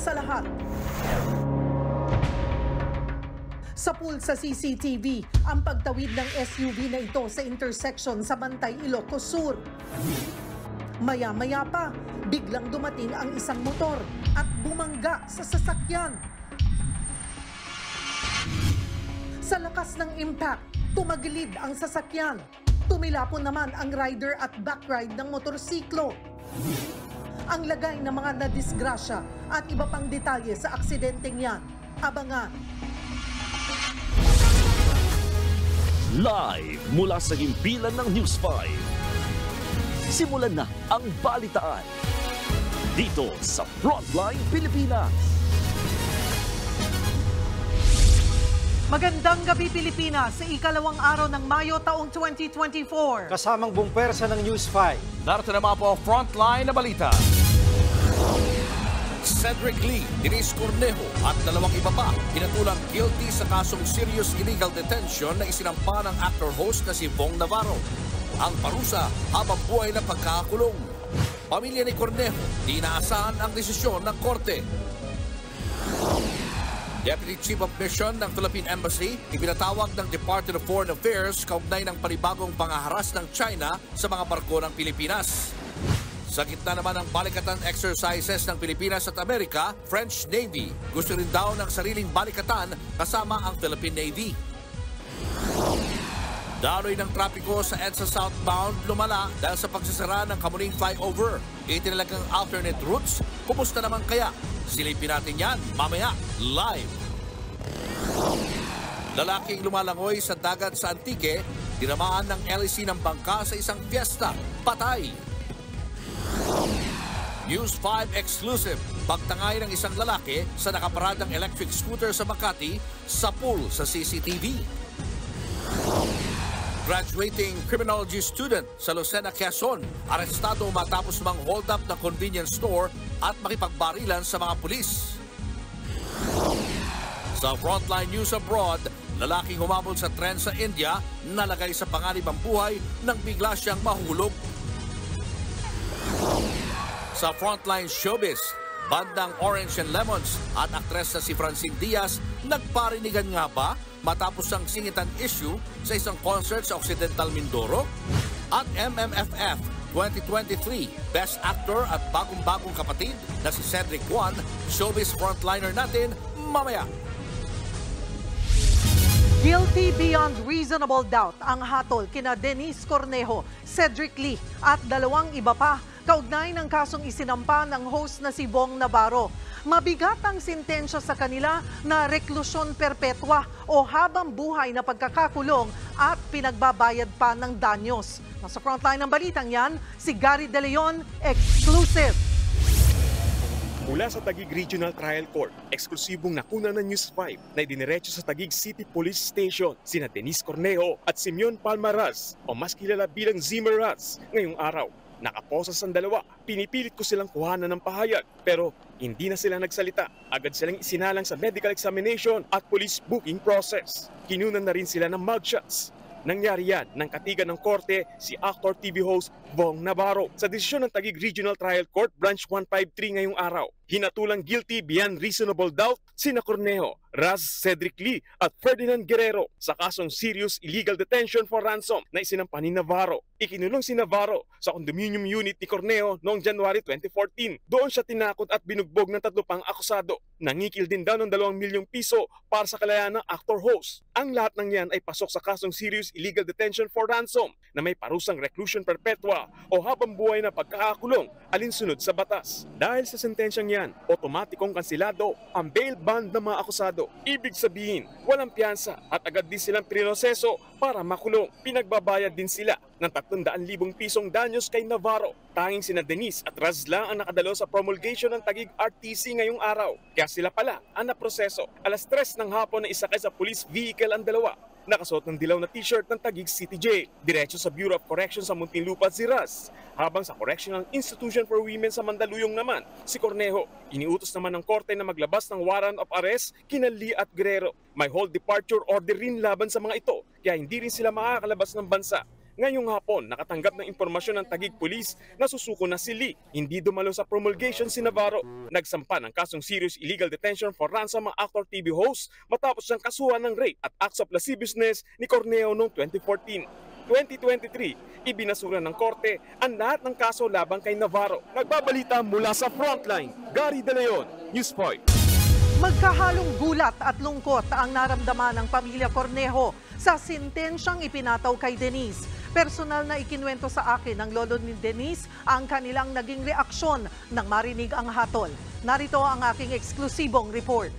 sa lahat. Sa pool sa CCTV, ang pagtawid ng SUV na ito sa intersection sa Bantay, Ilocos Sur. Maya-maya pa, biglang dumating ang isang motor at bumangga sa sasakyan. Sa lakas ng impact, tumagilid ang sasakyan. Tumilapon naman ang rider at backride ng motorsiklo. Ang lagay ng mga nadisgrasya at iba pang detalye sa aksidenteng yan. Abangan. Live mula sa himpilan ng News 5. Simulan na ang balitaan dito sa Frontline Pilipinas. Magandang gabi Pilipinas sa ikalawang araw ng Mayo taong 2024. Kasamang buong pwersa ng News 5. Narito naman po ang Frontline na balita. Cedric Lee, Denise Cornejo at dalawang iba pa pinatulang guilty sa kasong serious illegal detention na isinampa ng actor-host na si Bong Navarro. Ang parusa habang buhay na pagkakakulong. Pamilya ni Cornejo, di inaasahan ang desisyon ng korte. Deputy Chief of Mission ng Philippine Embassy, ipinatawag ng Department of Foreign Affairs kaugnay ng panibagong pangaharas ng China sa mga barko ng Pilipinas. Sa gitna naman ng balikatan exercises ng Pilipinas at Amerika, French Navy gusto rin daw ng sariling balikatan kasama ang Philippine Navy. Daloy ng trapiko sa EDSA southbound lumala dahil sa pagsasara ng Kamuning flyover. Itinalagang alternate routes. Kumusta naman kaya? Silipin natin yan mamaya live. Lalaking lumalangoy sa dagat sa Antique, tinamaan ng LEC ng bangka sa isang fiesta. Patay! News 5 exclusive. Pagtangay ng isang lalaki sa nakaparadang electric scooter sa Makati sa pool sa CCTV. Graduating criminology student sa Lucena, Quezon, arestado matapos mang hold up ng convenience store at makipagbarilan sa mga pulis. Sa Frontline News Abroad, lalaking humabol sa tren sa India, nalagay sa panganib ang buhay nang bigla siyang mahulog. Sa Frontline Showbiz, bandang Orange and Lemons at aktres na si Francine Diaz nagparinigan nga ba matapos ang singitan issue sa isang concert sa Occidental Mindoro? At MMFF 2023 Best Actor at bagong-bagong kapatid na si Cedric Juan, showbiz frontliner natin mamaya. Guilty beyond reasonable doubt ang hatol kina Denise Cornejo, Cedric Lee at dalawang iba pa kaugnay ng kasong isinampa ng host na si Bong Navarro. Mabigat ang sintensya sa kanila na reklusyon perpetwa o habang buhay na pagkakakulong at pinagbabayad pa ng danyos. Nasa frontline ng balitang yan, si Gary De Leon, exclusive. Mula sa Taguig Regional Trial Court, eksklusibong nakuna ng News 5 na idiniretso sa Taguig City Police Station sina Denise Cornejo at Simeon Palmaraz o mas kilala bilang Zimmeraz ngayong araw. Nakaposas ang dalawa, pinipilit ko silang kuhanan ng pahayag pero hindi na sila nagsalita. Agad silang isinalang sa medical examination at police booking process. Kinunan na rin sila ng mugshots. Nangyari yan ng katigan ng korte si actor TV host Bong Navarro sa desisyon ng Taguig Regional Trial Court Branch 153 ngayong araw. Hinatulang guilty beyond reasonable doubt sina Cornejo, Raz Cedric Lee at Ferdinand Guerrero sa kasong serious illegal detention for ransom na isinampa ni Navarro. Ikinulong si Navarro sa condominium unit ni Cornejo noong January 2014. Doon siya tinakot at binugbog ng 3 pang akusado. Nangikil din daw ng 2 milyong piso para sa kalayaan ng actor-host. Ang lahat ng yan ay pasok sa kasong serious illegal detention for ransom na may parusang reclusion perpetua o habang buhay na pagkakakulong alinsunod sa batas. Dahil sa sentensyang yan, otomatikong kansilado ang bail bond ng mga akusado. Ibig sabihin, walang piyansa at agad din silang prinoseso para makulong. Pinagbabayad din sila ng 300,000 pisong danyos kay Navarro. Tanging sina Denise at Raz lang ang nakadalo sa promulgation ng Taguig RTC ngayong araw. Kaya sila pala ang naproseso. 3:00 ng hapon na isakay sa police vehicle ang dalawa. Nakasuot ng dilaw na t-shirt ng Taguig City Jail. Diretso sa Bureau of Corrections sa Muntinlupa si Raz. Habang sa Correctional Institution for Women sa Mandaluyong naman, si Cornejo. Iniutos naman ng korte na maglabas ng warrant of arrest kina Lee at Guerrero. May hold departure order rin laban sa mga ito, kaya hindi rin sila makakalabas ng bansa. Ngayong hapon, nakatanggap ng impormasyon ng Taguig Police na susuko na si Lee. Hindi dumalo sa promulgation si Navarro. Nagsampa ng kasong serious illegal detention for ransom ang actor TV host matapos siyang kasuhan ng rape at acts of lasciviousness ni Cornejo noong 2014. 2023, ibinasura ng korte ang lahat ng kaso laban kay Navarro. Nagbabalita mula sa Frontline, Gary De Leon, News 5. Magkahalong gulat at lungkot ang naramdaman ng pamilya Cornejo sa sentensyang ipinataw kay Denise. Personal na ikinwento sa akin ng lolo ni Denise ang kanilang naging reaksyon nang marinig ang hatol. Narito ang aking eksklusibong report.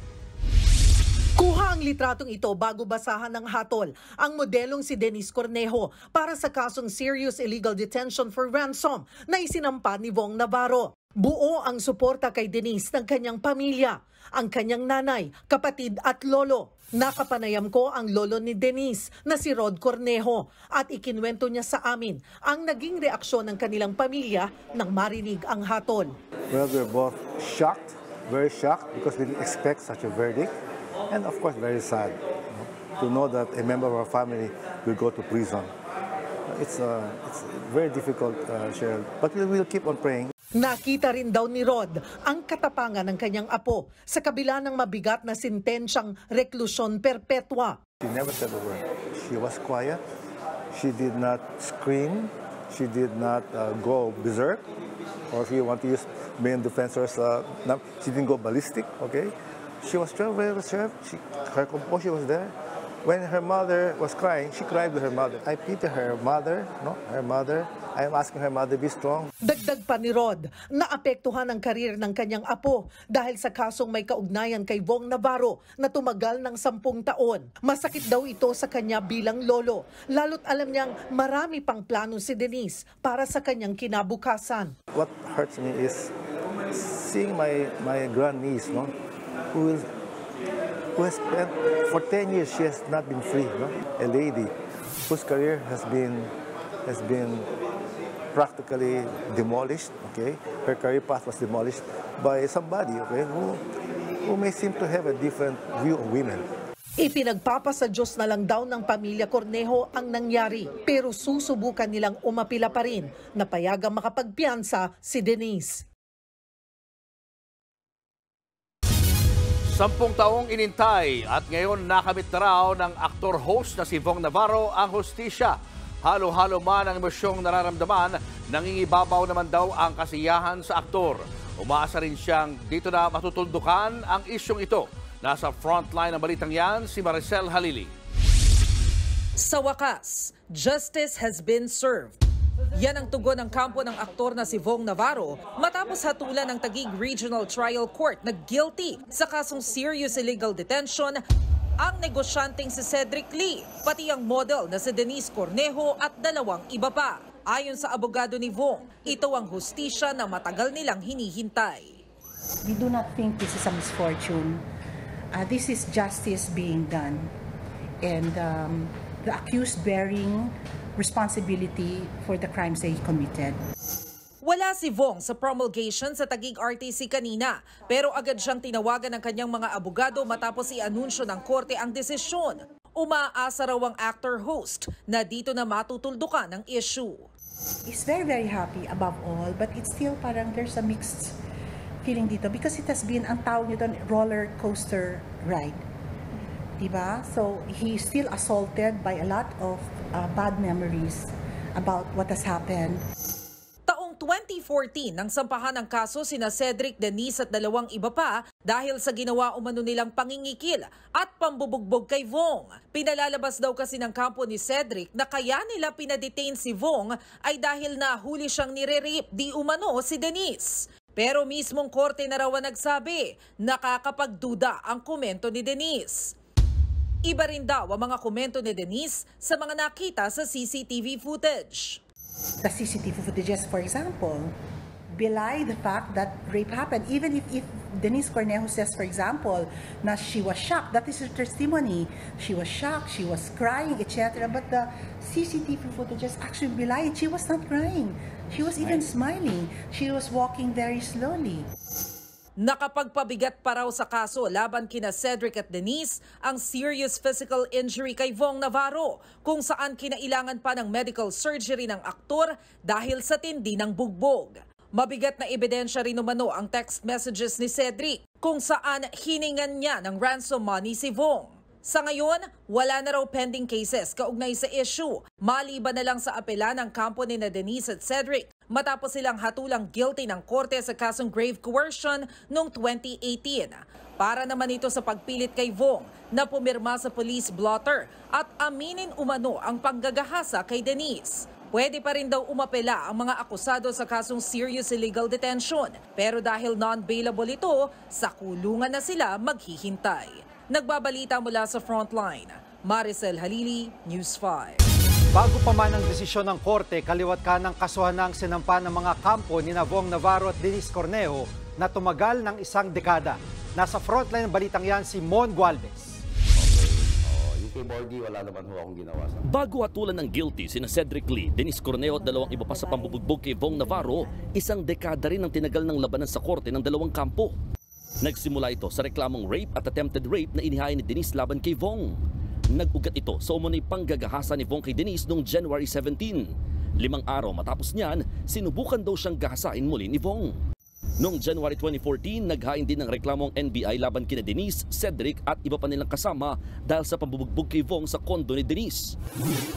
Kuha ang litratong ito bago basahan ng hatol ang modelong si Denise Cornejo para sa kasong serious illegal detention for ransom na isinampa ni Vong Navarro. Buo ang suporta kay Denise ng kanyang pamilya, ang kanyang nanay, kapatid at lolo. Nakapanayam ko ang lolo ni Denise na si Rod Cornejo at ikinwento niya sa amin ang naging reaksyon ng kanilang pamilya nang marinig ang hatol. Well, we're both shocked, very shocked because we didn't expect such a verdict. And of course, very sad to know that a member of our family will go to prison. It's very difficult, Cheryl, but we will keep on praying. Nakita rin daw ni Rod ang katapangan ng kanyang apo sa kabila ng mabigat na sentensyang reklusyon perpetua. She never said a word. She was quiet. She did not scream. She did not go berserk. Or if you want to use main defenders, she didn't go ballistic, okay? She was very reserved. Her composure was there. When her mother was crying, she cried with her mother. I pity her mother, her mother. I am asking her mother to be strong. Dagdag pa ni Rod, naapektuhan ang karir ng kanyang apo dahil sa kasong may kaugnayan kay Vong Navarro na tumagal ng 10 taon. Masakit daw ito sa kanya bilang lolo, lalo't alam niyang marami pang plano si Denise para sa kanyang kinabukasan. What hurts me is seeing my grandniece, who has spent for 10 years, she has not been free. A lady whose career has been practically demolished. Okay, her career path was demolished by somebody, okay, who may seem to have a different view of women. Ipinagpapasa Diyos na lang daw ng pamilya Cornejo ang nangyari, pero susubukan nilang umapila pa rin na payagang makapagpiyansa si Denise. 10 taong inintay at ngayon nakamit na raw ng aktor-host na si Vong Navarro ang hustisya. Halo-halo man ang emosyong nararamdaman, nangingibabaw naman daw ang kasiyahan sa aktor. Umaasa rin siyang dito na matutuldukan ang isyong ito. Nasa frontline ng balitang yan, si Maricel Halili. Sa wakas, justice has been served. Yan ang tugon ng kampo ng aktor na si Vong Navarro matapos hatulan ng Taguig Regional Trial Court na guilty sa kasong serious illegal detention ang negosyanteng si Cedric Lee, pati ang model na si Denise Cornejo at 2 iba pa. Ayon sa abogado ni Vong, ito ang hustisya na matagal nilang hinihintay. We do not think this is a misfortune. This is justice being done. And the accused bearing responsibility for the crimes they committed. Wala si Vong sa promulgation sa Taguig RTC kanina, pero agad siyang tinawagan ng kanyang mga abogado matapos i-anunsyo ng korte ang desisyon. Umaasa raw ang actor-host na dito na matutuldukan ang issue. He's very, very happy above all, but it's still parang there's a mixed feeling dito because it has been, ang tawag nito, roller coaster ride. Diba? So he's still assaulted by a lot of bad memories about what has happened. Taong 2014 nang sampahan ng kaso sina Cedric, Denise at 2 iba pa dahil sa ginawa umano nilang pangingikil at pambubugbog kay Vong. Pinalalabas daw kasi ng kampo ni Cedric na kaya nila pinadetain si Vong ay dahil nahuli siyang nire-rape di umano si Denise. Pero mismong korte na raw ang nagsabi, nakakapagduda ang komento ni Denise. Iba rin daw ang mga komento ni Denise sa mga nakita sa CCTV footage. The CCTV footages, for example, belie the fact that rape happened. Even if Denise Cornejo says, for example, na she was shocked, that is her testimony. She was shocked, she was crying, etc. But the CCTV footages actually belie it. She was not crying. She was even smiling. She was walking very slowly. Nakapagpabigat pa raw sa kaso laban kina Cedric at Denise ang serious physical injury kay Vong Navarro, kung saan kinailangan pa ng medical surgery ng aktor dahil sa tindi ng bugbog. Mabigat na ebidensya rin umano ang text messages ni Cedric kung saan hiningan niya ng ransom money si Vong. Sa ngayon, wala na raw pending cases kaugnay sa issue, maliban na lang sa apela ng kampo ni Denise at Cedric matapos silang hatulang guilty ng korte sa kasong grave coercion noong 2018. Para naman ito sa pagpilit kay Vong na pumirma sa police blotter at aminin umano ang panggagahasa kay Denise. Pwede pa rin daw umapela ang mga akusado sa kasong serious illegal detention, pero dahil non-bailable ito, sa kulungan na sila maghihintay. Nagbabalita mula sa Frontline, Maricel Halili, News 5. Bago pa man ang desisyon ng korte, kaliwat ka ng kasuhan ng sinampa ng mga kampo ni Vong Navarro at Denise Cornejo na tumagal ng 1 dekada. Nasa Frontline ng balitang yan si Mon Gualvez. Yung kay Bordy, wala naman ho akong ginawa sa... Bago hatulan ng guilty sina Cedric Lee, Denise Cornejo at 2 iba pa sa pambubugbog kay Vong Navarro, 1 dekada rin ang tinagal ng labanan sa korte ng 2 kampo. Nagsimula ito sa reklamong rape at attempted rape na inihain ni Denise laban kay Vong. Nag-ugat ito sa umunoy panggagahasa ni Vong kay Denise noong January 17. 5 araw matapos niyan, sinubukan daw siyang gahasain muli ni Vong. Noong January 2014, naghain din ng reklamong NBI laban kina Denise, Cedric at iba pa nilang kasama dahil sa pambubugbog kay Vong sa kondo ni Denise.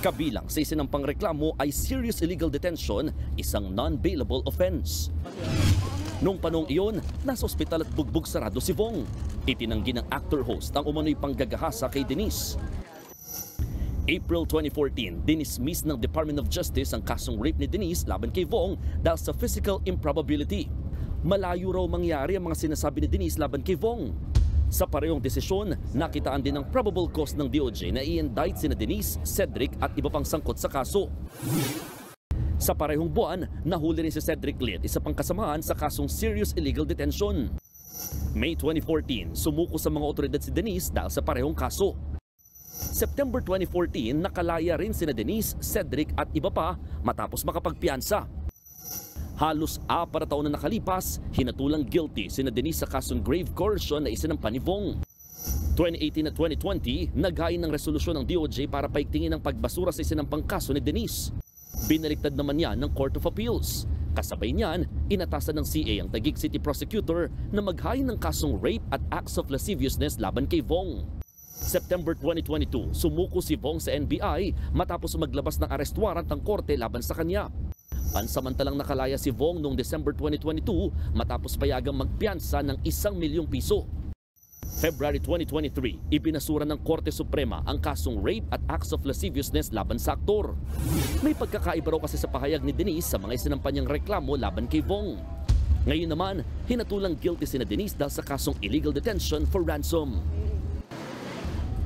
Kabilang sa isinampang reklamo ay serious illegal detention, isang non-bailable offense. Noong panahong iyon, nasa ospital at bugbog sarado si Vong. Itinanggi ng actor-host ang umano'y panggagahasa kay Denise. April 2014, dinismiss ng Department of Justice ang kasong rape ni Denise laban kay Vong dahil sa physical improbability. Malayo raw mangyari ang mga sinasabi ni Denise laban kay Vong. Sa parehong desisyon, nakitaan din ang probable cause ng DOJ na i-indict sina Denise, Cedric at iba pang sangkot sa kaso. Sa parehong buwan, nahuli rin si Cedric Lee, isa pang kasamahan sa kasong serious illegal detention. May 2014, sumuko sa mga otoridad si Denise dahil sa parehong kaso. September 2014, nakalaya rin sina Denise, Cedric at iba pa matapos makapagpiyansa. Halos 4 taon na nakalipas, hinatulang guilty sina Denise sa kasong grave coercion na isinampa ni Vong. 2018 at 2020, naghain ng resolusyon ng DOJ para paigtingin ang pagbasura sa isinampang kaso ni Denise. Binaliktad naman yan ng Court of Appeals. Kasabay niyan, inatasan ng CA ang Taguig City Prosecutor na maghain ng kasong rape at acts of lasciviousness laban kay Vong. September 2022, sumuko si Vong sa NBI matapos maglabas ng arrest warrant ang korte laban sa kanya. Pansamantalang nakalaya si Vong noong December 2022 matapos payagang magpiyansa ng 1 milyong piso. February 2023, ibinasura ng Korte Suprema ang kasong rape at acts of lasciviousness laban sa aktor. May pagkakaiba raw kasi sa pahayag ni Denise sa mga isinampa niyang reklamo laban kay Vong. Ngayon naman, hinatulang guilty sina Denise dahil sa kasong illegal detention for ransom.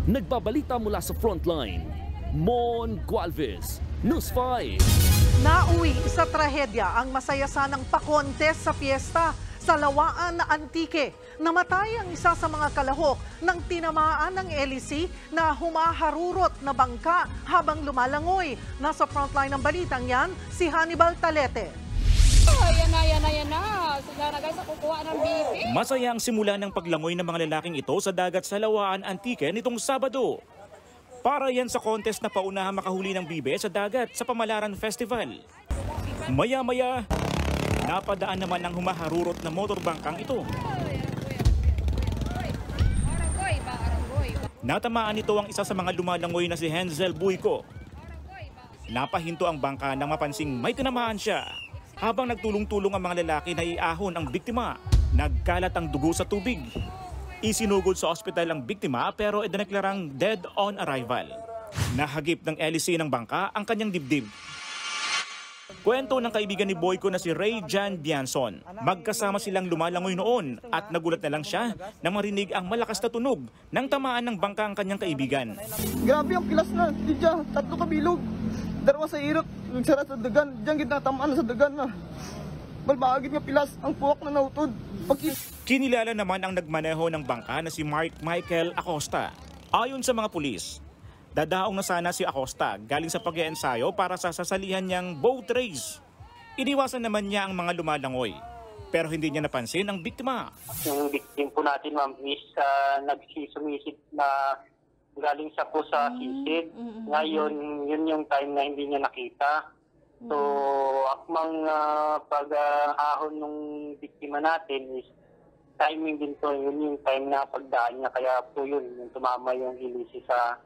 Nagbabalita mula sa Frontline, Mon Gualvez, News 5. Nauwi sa trahedya ang masaya sanang pakontes sa piyesta sa Lawaan na Antique. Namatay ang isa sa mga kalahok ng tinamaan ng LEC na humaharurot na bangka habang lumalangoy. Nasa frontline ng balitang yan, si Hannibal Talete. Ayan na. Sila na guys, kukuha ng bibi. Masaya ang simula ng paglangoy ng mga lalaking ito sa dagat sa Lawaan Antique nitong Sabado. Para yan sa contest na paunahan makahuli ng bibe sa dagat sa Pamalaran Festival. Maya-maya, napadaan naman ang humaharurot na motorbangkang ito. Natamaan nito ang isa sa mga lumalangoy na si Henzel Buyko. Napahinto ang bangka nang mapansing may tinamaan siya. Habang nagtulong-tulong ang mga lalaki na iahon ang biktima, nagkalat ang dugo sa tubig. Isinugod sa ospital ang biktima pero idineklarang dead on arrival. Nahagip ng LEC ng bangka ang kanyang dibdib. Kwento ng kaibigan ni Boyko na si Ray Jan Bianson. Magkasama silang lumalangoy noon at nagulat na lang siya nang marinig ang malakas na tunog nang tamaan ng bangka ang kanyang kaibigan. Grabe ang kilas na, Tidya, 3 kabilog. Darawa sa irot, nagsara sa dagan, diyan gid natamaan sa dagan na. Malbaagid nga pilas ang puwak na nautod. Kinilala naman ang nagmaneho ng bangka na si Mark Michael Acosta. Ayon sa mga pulis, dadaong na sana si Acosta galing sa pag-iensayo para sa sasalihan niyang boat race. Iniwasan naman niya ang mga lumalangoy. Pero hindi niya napansin ang biktima. Yung victim po natin, ma'am, is nagsisumisid na galing siya po sa sisid. Ngayon, yun yung time na hindi niya nakita. So, akmang pag-ahon ng biktima natin is timing din po. Yun yung time na pagdaan niya. Kaya po yun, yung tumama yung ilisi sa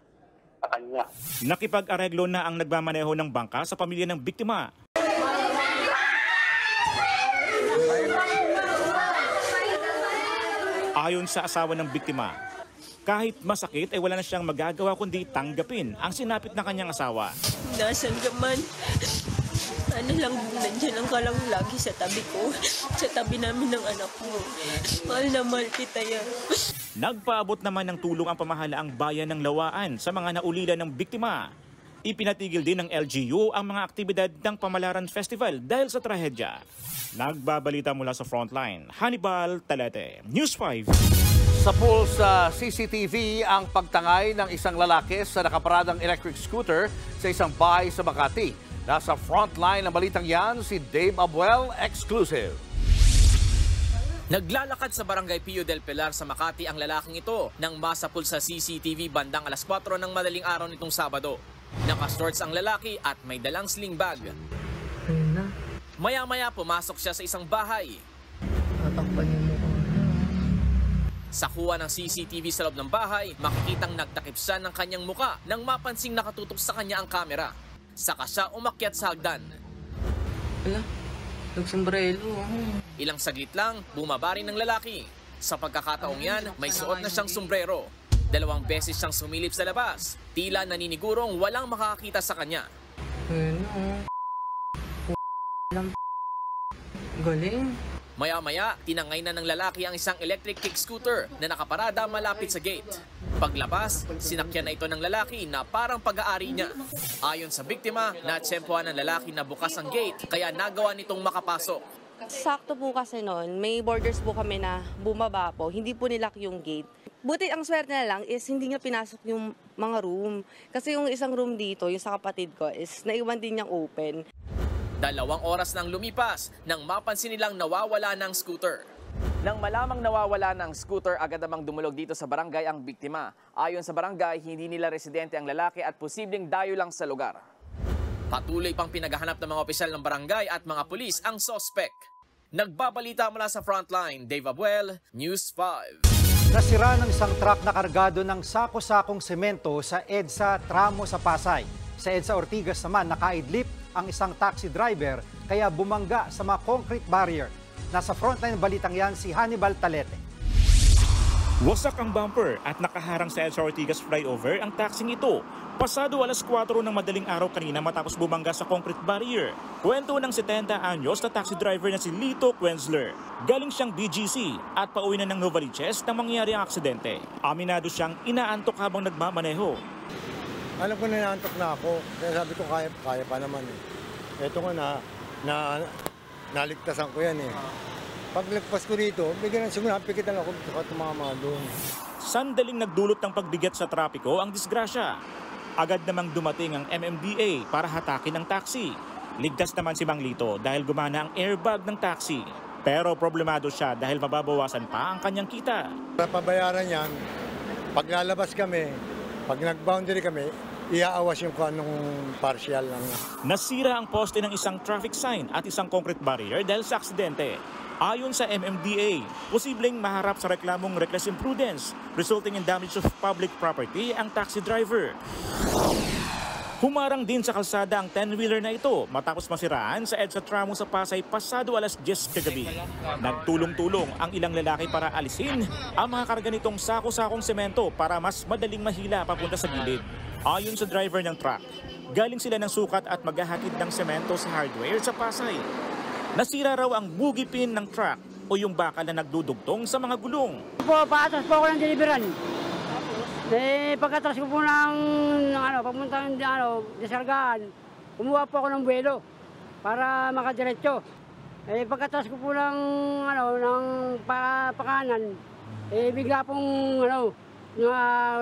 kanya. Nakipag-areglo na ang nagmamaneho ng bangka sa pamilya ng biktima. Ayon sa asawa ng biktima, kahit masakit ay wala na siyang magagawa kundi tanggapin ang sinapit na kanyang asawa. Nasaan ka man? Ano lang, nandiyan lang ka lang lagi sa tabi ko, sa tabi namin ng anak mo. Mahal na mahal kita yan. Nagpaabot naman ng tulong ang pamahalaang bayan ng Lawaan sa mga naulila ng biktima. Ipinatigil din ng LGU ang mga aktibidad ng Pamalaran Festival dahil sa trahedya. Nagbabalita mula sa Frontline, Hannibal Talete, News 5. Sa pool sa CCTV ang pagtangay ng isang lalaki sa nakaparadang electric scooter sa isang bahay sa Makati. Nasa Frontline ng balitang yan si Dave Abuel, exclusive. Naglalakad sa Barangay Pio del Pilar sa Makati ang lalaking ito nang masapul sa CCTV bandang alas 4 ng madaling araw nitong Sabado. Naka-shorts ang lalaki at may dalang sling bag. Maya-maya pumasok siya sa isang bahay. Sa kuha ng CCTV sa loob ng bahay, makikitang nagtakip siya ng kanyang muka nang mapansing nakatutok sa kanya ang kamera. Saka siya umakyat sa hagdan. Nagsombrelo. Ilang saglit lang, bumaba rin ng lalaki. Sa pagkakataong yan, may suot na siyang sombrero. 2 beses siyang sumilip sa labas. Tila naninigurong walang makakakita sa kanya. Galing. Maya-maya, tinangay na ng lalaki ang isang electric kick scooter na nakaparada malapit sa gate. Paglabas, sinakyan na ito ng lalaki na parang pag-aari niya. Ayon sa biktima, natsempohan ng lalaki na bukas ang gate kaya nagawa nitong makapasok. Sakto po kasi noon, may borders po kami na bumaba po, hindi po nilak yung gate. Buti ang swerte na lang is hindi niya pinasok yung mga room. Kasi yung isang room dito, yung sa kapatid ko, is naiwan din niyang open. 2 oras nang lumipas nang mapansin nilang nawawala ng scooter. Nang malamang nawawala ng scooter, agad namang dumulog dito sa barangay ang biktima. Ayon sa barangay, hindi nila residente ang lalaki at posibleng dayo lang sa lugar. Patuloy pang pinaghahanap ng mga opisyal ng barangay at mga pulis ang sospek. Nagbabalita mula sa Frontline, Dave Abuel, News 5. Nasira ng isang truck na kargado ng sako-sakong semento sa EDSA Tramo sa Pasay. Sa EDSA Ortigas naman, nakaidlip ang isang taxi driver kaya bumangga sa mga concrete barrier. Nasa Frontline balitang yan si Hannibal Talete. Wasak ang bumper at nakaharang sa EDSA Ortigas flyover ang taxing ito. Pasado alas 4 ng madaling araw kanina matapos bumangga sa concrete barrier. Kwento ng 70 anyos na taxi driver na si Lito Quenzler. Galing siyang BGC at pauwi na ng Novaliches nang mangyari ang aksidente. Aminado siyang inaantok habang nagmamaneho. Alam ko na inaantok na ako, kaya sabi ko kaya pa naman eh. Ito nga naligtasan ko yan eh. Pag lagpas ko dito, bigyan ng siguro napikitan ako at mga doon. Sandaling nagdulot ng pagbigat sa trapiko ang disgrasya. Agad namang dumating ang MMDA para hatakin ang taxi. Ligtas naman si Mang Lito dahil gumana ang airbag ng taxi. Pero problemado siya dahil mababawasan pa ang kanyang kita. Para pabayaran yan, pag lalabas kami, pag nag-boundary kami, iaawas yung anong partial lang. Nasira ang poste ng isang traffic sign at isang concrete barrier dahil sa aksidente. Ayon sa MMDA, posibleng maharap sa reklamong reckless imprudence, resulting in damage of public property ang taxi driver. Humarang din sa kalsada ang 10-wheeler na ito matapos masiraan sa EDSA Tramo sa Pasay pasado alas 10 kagabi. Nagtulong-tulong ang ilang lalaki para alisin ang mga karga nitong sako-sakong semento para mas madaling mahila papunta sa gilid. Ayon sa driver ng truck, galing sila ng sukat at maghahatid ng semento sa hardware sa Pasay. Nasira raw ang boogie pin ng truck o yung bakal na nagdudugtong sa mga gulong. Paatras po ako ng deliveran. Pagkatras ko po ng papunta ng desargaan, kumuha po ako ng buwelo para makadiretso. Pagkatras ko po ng pakanan, bigla pong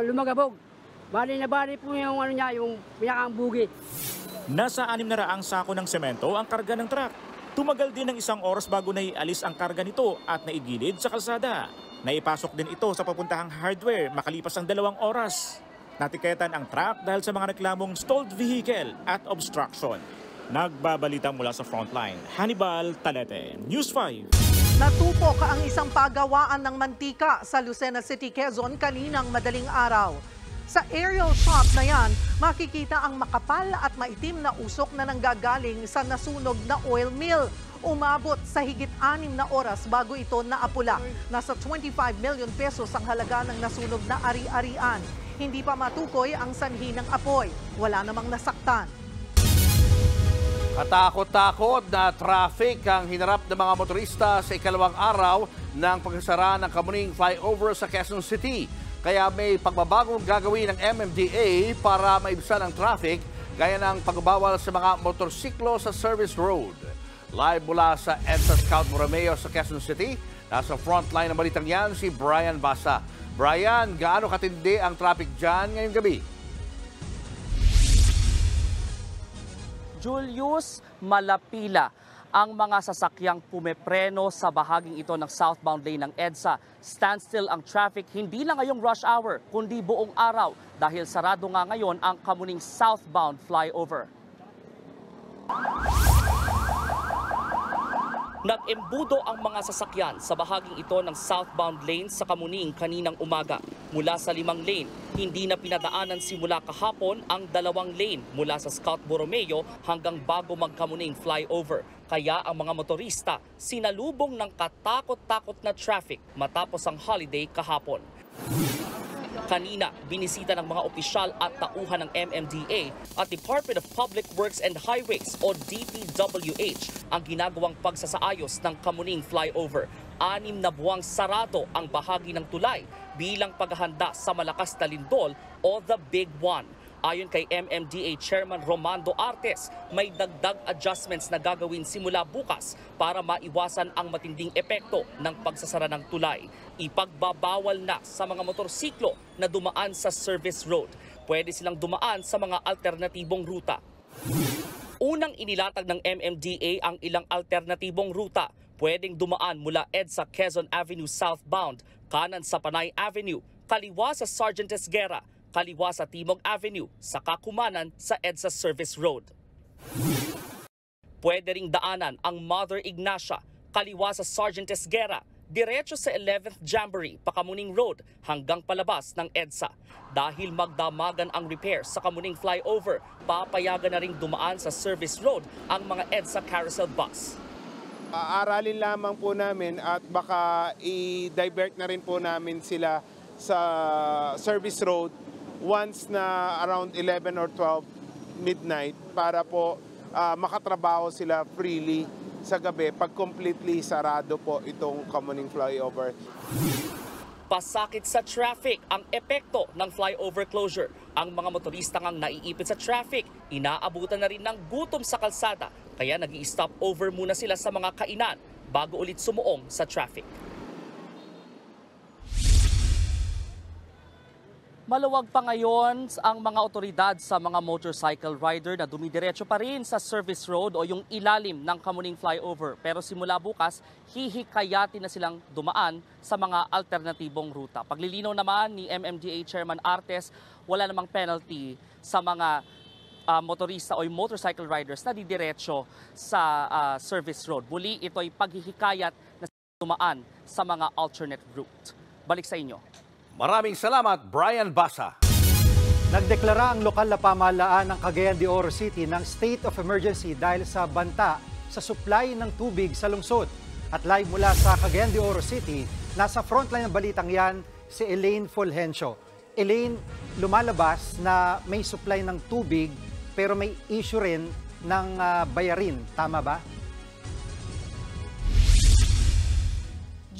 lumagabog. Bali na bali po yung yung pinakang bugi. Nasa 600 sako ng semento ang karga ng truck. Tumagal din ng 1 oras bago naialis ang karga nito at naigilid sa kalsada. Naipasok din ito sa papuntahang hardware makalipas ang 2 oras. Natiketan ang truck dahil sa mga reklamong stalled vehicle at obstruction. Nagbabalita mula sa Frontline, Hannibal Talete, News 5. Natupok ang isang pagawaan ng mantika sa Lucena City, Quezon kaninang madaling araw. Sa aerial shot na yan, makikita ang makapal at maitim na usok na nanggagaling sa nasunog na oil mill. Umabot sa higit 6 na oras bago ito naapula. Nasa 25 million pesos ang halaga ng nasunog na ari-arian. Hindi pa matukoy ang sanhi ng apoy. Wala namang nasaktan. Katakot-takot na traffic ang hinarap ng mga motorista sa ikalawang araw ng pagsasara ng Kamuning Flyover sa Quezon City. Kaya may pagbabagong gagawin ng MMDA para maibsan ang traffic gaya ng pagbabawal sa mga motorsiklo sa service road. Live mula sa EDSA Scout Romeo sa Quezon City, nasa frontline ng balitang yan si Brian Basa. Brian, gaano katindi ang traffic dyan ngayong gabi? Julius, malapila ang mga sasakyang pumepreno sa bahaging ito ng southbound lane ng EDSA. Standstill ang traffic hindi lang ngayong rush hour, kundi buong araw dahil sarado nga ngayon ang Kamuning southbound flyover. Nag-embudo ang mga sasakyan sa bahaging ito ng southbound lane sa Kamuning kaninang umaga. Mula sa 5 lane, hindi na pinadaanan simula kahapon ang 2 lane mula sa Scout Borromeo hanggang bago magkamuning flyover. Kaya ang mga motorista sinalubong ng katakot-takot na traffic matapos ang holiday kahapon. Kanina, binisita ng mga opisyal at tauhan ng MMDA at Department of Public Works and Highways o DPWH ang ginagawang pagsasaayos ng Kamuning Flyover. 6 na buwang sarado ang bahagi ng tulay bilang paghahanda sa malakas na lindol o the Big One. Ayon kay MMDA Chairman Romando Artes, may dagdag adjustments na gagawin simula bukas para maiwasan ang matinding epekto ng pagsasara ng tulay. Ipagbabawal na sa mga motorsiklo na dumaan sa service road. Pwede silang dumaan sa mga alternatibong ruta. Unang inilatag ng MMDA ang ilang alternatibong ruta. Pwedeng dumaan mula EDSA Quezon Avenue southbound, kanan sa Panay Avenue, kaliwa sa Sergeant Esguerra, kaliwa sa Timog Avenue, saka kumanan sa EDSA Service Road. Pwede ring daanan ang Mother Ignacia, kaliwa sa Sergeant Esguerra, diretso sa 11th Jamboree, Pakamuning Road hanggang palabas ng EDSA. Dahil magdamagan ang repair sa Kamuning Flyover, papayagan na ring dumaan sa Service Road ang mga EDSA carousel bus. Aralin lamang po namin at baka i-divert na rin po namin sila sa Service Road once na around 11 or 12 midnight para po makatrabaho sila freely sa gabi pag completely sarado po itong Kamuning Flyover. Pasakit sa traffic ang epekto ng flyover closure. Ang mga motorista ngang naiipit sa traffic, inaabutan na rin ng gutom sa kalsada, kaya nag-i-stop over muna sila sa mga kainan bago ulit sumuong sa traffic. Maluwag pa ngayon ang mga otoridad sa mga motorcycle rider na dumidiretso pa rin sa service road o yung ilalim ng Kamuning Flyover. Pero simula bukas, hihikayatin na silang dumaan sa mga alternatibong ruta. Paglilinaw naman ni MMDA Chairman Artes, wala namang penalty sa mga motorista o yung motorcycle riders na didiretso sa service road. Muli, ito'y paghihikayat na dumaan sa mga alternate route. Balik sa inyo. Maraming salamat, Brian Basa. Nagdeklara ang lokal na pamahalaan ng Cagayan de Oro City ng state of emergency dahil sa banta sa supply ng tubig sa lungsod. At live mula sa Cagayan de Oro City, nasa frontline ng balitang yan si Elaine Fulgencio. Elaine, lumalabas na may supply ng tubig pero may issue rin ng bayarin. Tama ba?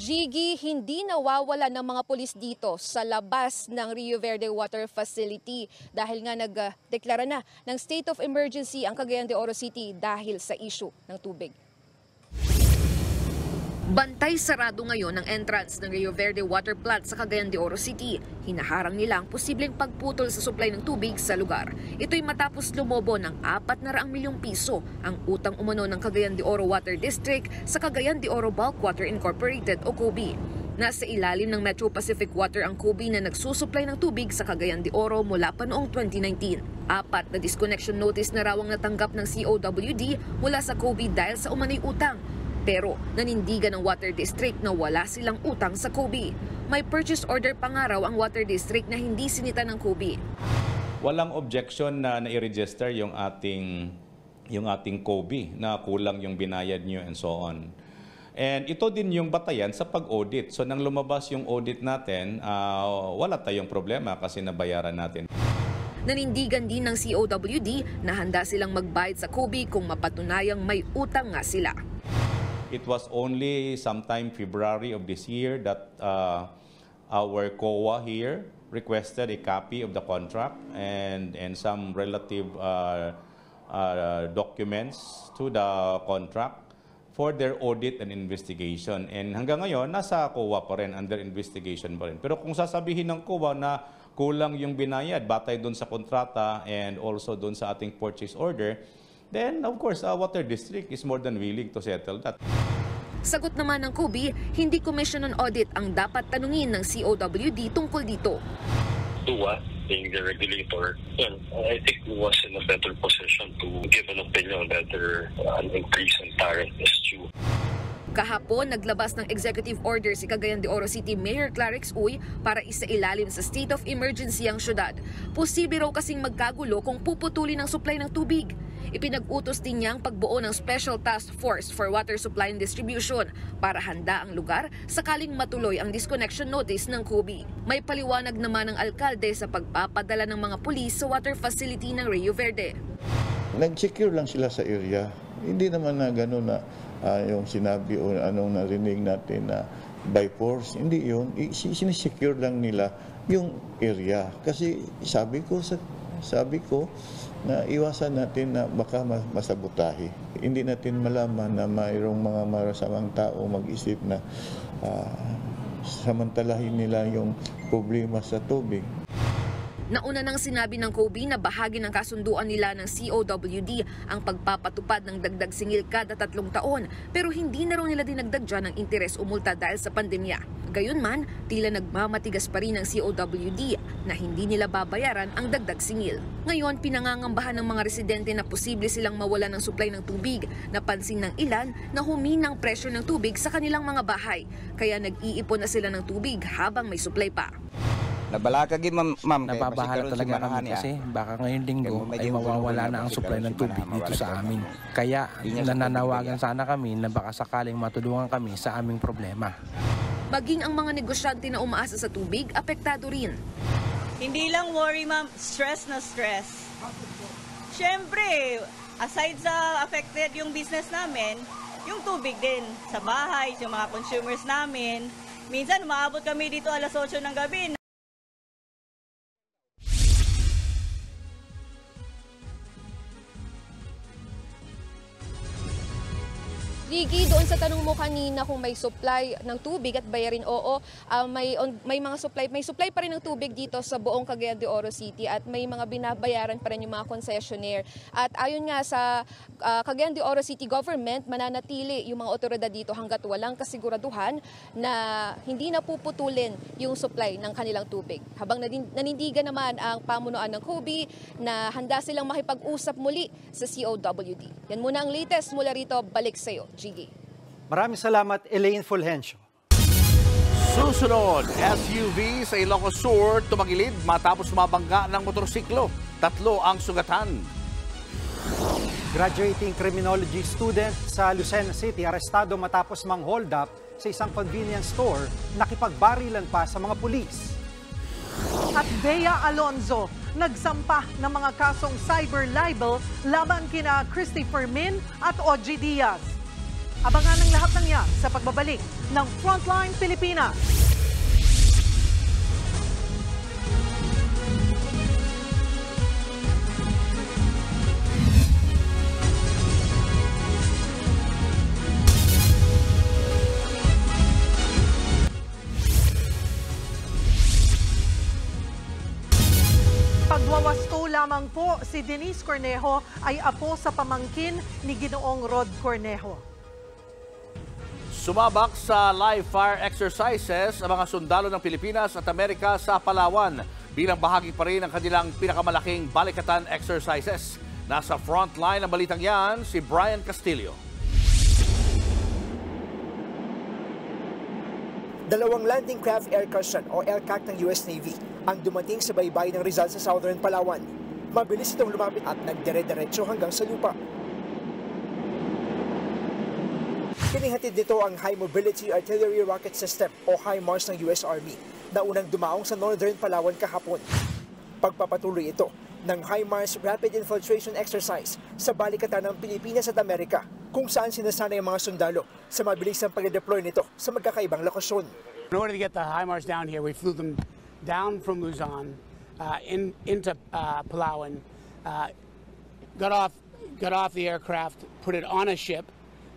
Gigi, hindi nawawala ng mga pulis dito sa labas ng Rio Verde Water Facility dahil nga nagdeklara na ng state of emergency ang Cagayan de Oro City dahil sa issue ng tubig. Bantay sarado ngayon ang entrance ng Rio Verde Water Plant sa Cagayan de Oro City. Hinaharang nila ang posibleng pagputol sa supply ng tubig sa lugar. Ito'y matapos lumobo ng 400 milyong piso ang utang umano ng Cagayan de Oro Water District sa Cagayan de Oro Bulk Water Incorporated o COBI. Nasa ilalim ng Metro Pacific Water ang COBI na nagsusupply ng tubig sa Cagayan de Oro mula pa noong 2019. 4 na disconnection notice na raw ang natanggap ng COWD mula sa COBI dahil sa umano'y utang. Pero nanindigan ng Water District na wala silang utang sa COBI. May purchase order pa nga raw ang Water District na hindi sinita ng COBI. Walang objection na i-register yung ating COBI na kulang yung binayad nyo and so on. And ito din yung batayan sa pag-audit. So nang lumabas yung audit natin, wala tayong problema kasi nabayaran natin. Nanindigan din ng COWD na handa silang magbayad sa COBI kung mapatunayang may utang nga sila. It was only sometime February of this year that our COA here requested a copy of the contract and some relative documents to the contract for their audit and investigation. And hanggang ngayon, nasa COA pa rin, under investigation pa rin. Pero kung sasabihin ng COA na kulang yung binayad, batay doon sa kontrata and also doon sa ating purchase order, then of course, Water District is more than willing to settle that. Sagot naman ng COBI, hindi commission on audit ang dapat tanungin ng COWD tungkol dito. TUA, being the regulator, and I think we was in a better position to give an opinion whether an increase in tariff is due. Kahapon, naglabas ng executive order si Cagayan de Oro City Mayor Clarix Uy para isailalim sa state of emergency ang syudad. Posible raw kasing magkagulo kung puputulin ang supply ng tubig. Ipinag-utos din niya ang pagbuo ng Special Task Force for Water Supply and Distribution para handa ang lugar sakaling matuloy ang disconnection notice ng COBI. May paliwanag naman ng alkalde sa pagpapadala ng mga pulis sa water facility ng Rio Verde. Nag-secure lang sila sa area. Hindi naman na gano'n na yung sinabi o anong narinig natin na by force. Hindi yun. Sinisecure lang nila yung area. Kasi sabi ko na iwasan natin na baka masabotahe. Hindi natin malaman na mayroong mga marasamang tao mag-isip na samantalahin nila yung problema sa tubig. Nauna nang sinabi ng COBI na bahagi ng kasunduan nila ng COWD ang pagpapatupad ng dagdag singil kada 3 taon, pero hindi na raw nila dinagdag dyan ang interes o multa dahil sa pandemya. Gayunman, tila nagmamatigas pa rin ng COWD na hindi nila babayaran ang dagdag singil. Ngayon, pinangangambahan ng mga residente na posible silang mawala ng supply ng tubig. Napansin ng ilan na huminang presyo ng tubig sa kanilang mga bahay, kaya nag-iipon na sila ng tubig habang may supply pa. Nabalakagi ma'am, nababahala talaga kami kasi baka ngayong linggo ay mawawala na ang supply ng tubig dito sa amin. Kaya nananawagan sana kami na baka sakaling matulungan kami sa aming problema. Maging ang mga negosyante na umaasa sa tubig, apektado rin. Hindi lang worry ma'am, stress na stress. Siyempre, aside sa affected yung business namin, yung tubig din sa bahay, yung mga consumers namin. Minsan, umaabot kami dito alas 8 ng gabi. Gigi, doon sa tanong mo kanina kung may supply ng tubig at bayarin, oo, may supply pa rin ng tubig dito sa buong Cagayan de Oro City at may mga binabayaran pa rin yung mga concessionaire. At ayon nga sa Cagayan de Oro City Government, mananatili yung mga otoridad dito hanggat walang kasiguraduhan na hindi napuputulin yung supply ng kanilang tubig. Habang nanindigan naman ang pamunuan ng COBI na handa silang makipag-usap muli sa COWD. Yan muna ang latest mula rito, balik sa iyo. Gigi. Maraming salamat, Elaine Fulgencio. Susunod, SUV sa Ilocos Sur tumagilid matapos mabangga ng motorsiklo. 3 ang sugatan. Graduating criminology student sa Lucena City arestado matapos mang-hold up sa isang convenience store, nakipagbarilan pa sa mga pulis. At Bea Alonzo, nagsampa ng mga kasong cyber libel laban kina Christopher Min at Ogie Diaz. Abangan ang lahat ng yan sa pagbabalik ng Frontline Pilipinas. Pagwawasto lamang po, si Denise Cornejo ay apo sa pamangkin ni Ginoong Rod Cornejo. Sumabak sa live fire exercises ang mga sundalo ng Pilipinas at Amerika sa Palawan bilang bahagi pa rin ng kanilang pinakamalaking balikatan exercises. Nasa frontline ng balitang yan, si Brian Castillo. Dalawang landing craft air cushion o LCAC ng US Navy ang dumating sa baybay ng Rizal sa Southern Palawan. Mabilis itong lumapit at nagdire-diretso hanggang sa lupa. Kinihatid nito ang High Mobility Artillery Rocket System o HIMARS ng US Army na unang dumaong sa Northern Palawan kahapon. Pagpapatuloy ito ng HIMARS Rapid Infiltration Exercise sa balikatan ng Pilipinas at Amerika kung saan sinasanay ang mga sundalo sa mabilisang pag-deploy nito sa magkakaibang lokasyon. In order to get the HIMARS down here, we flew them down from Luzon into Palawan, got off the aircraft, put it on a ship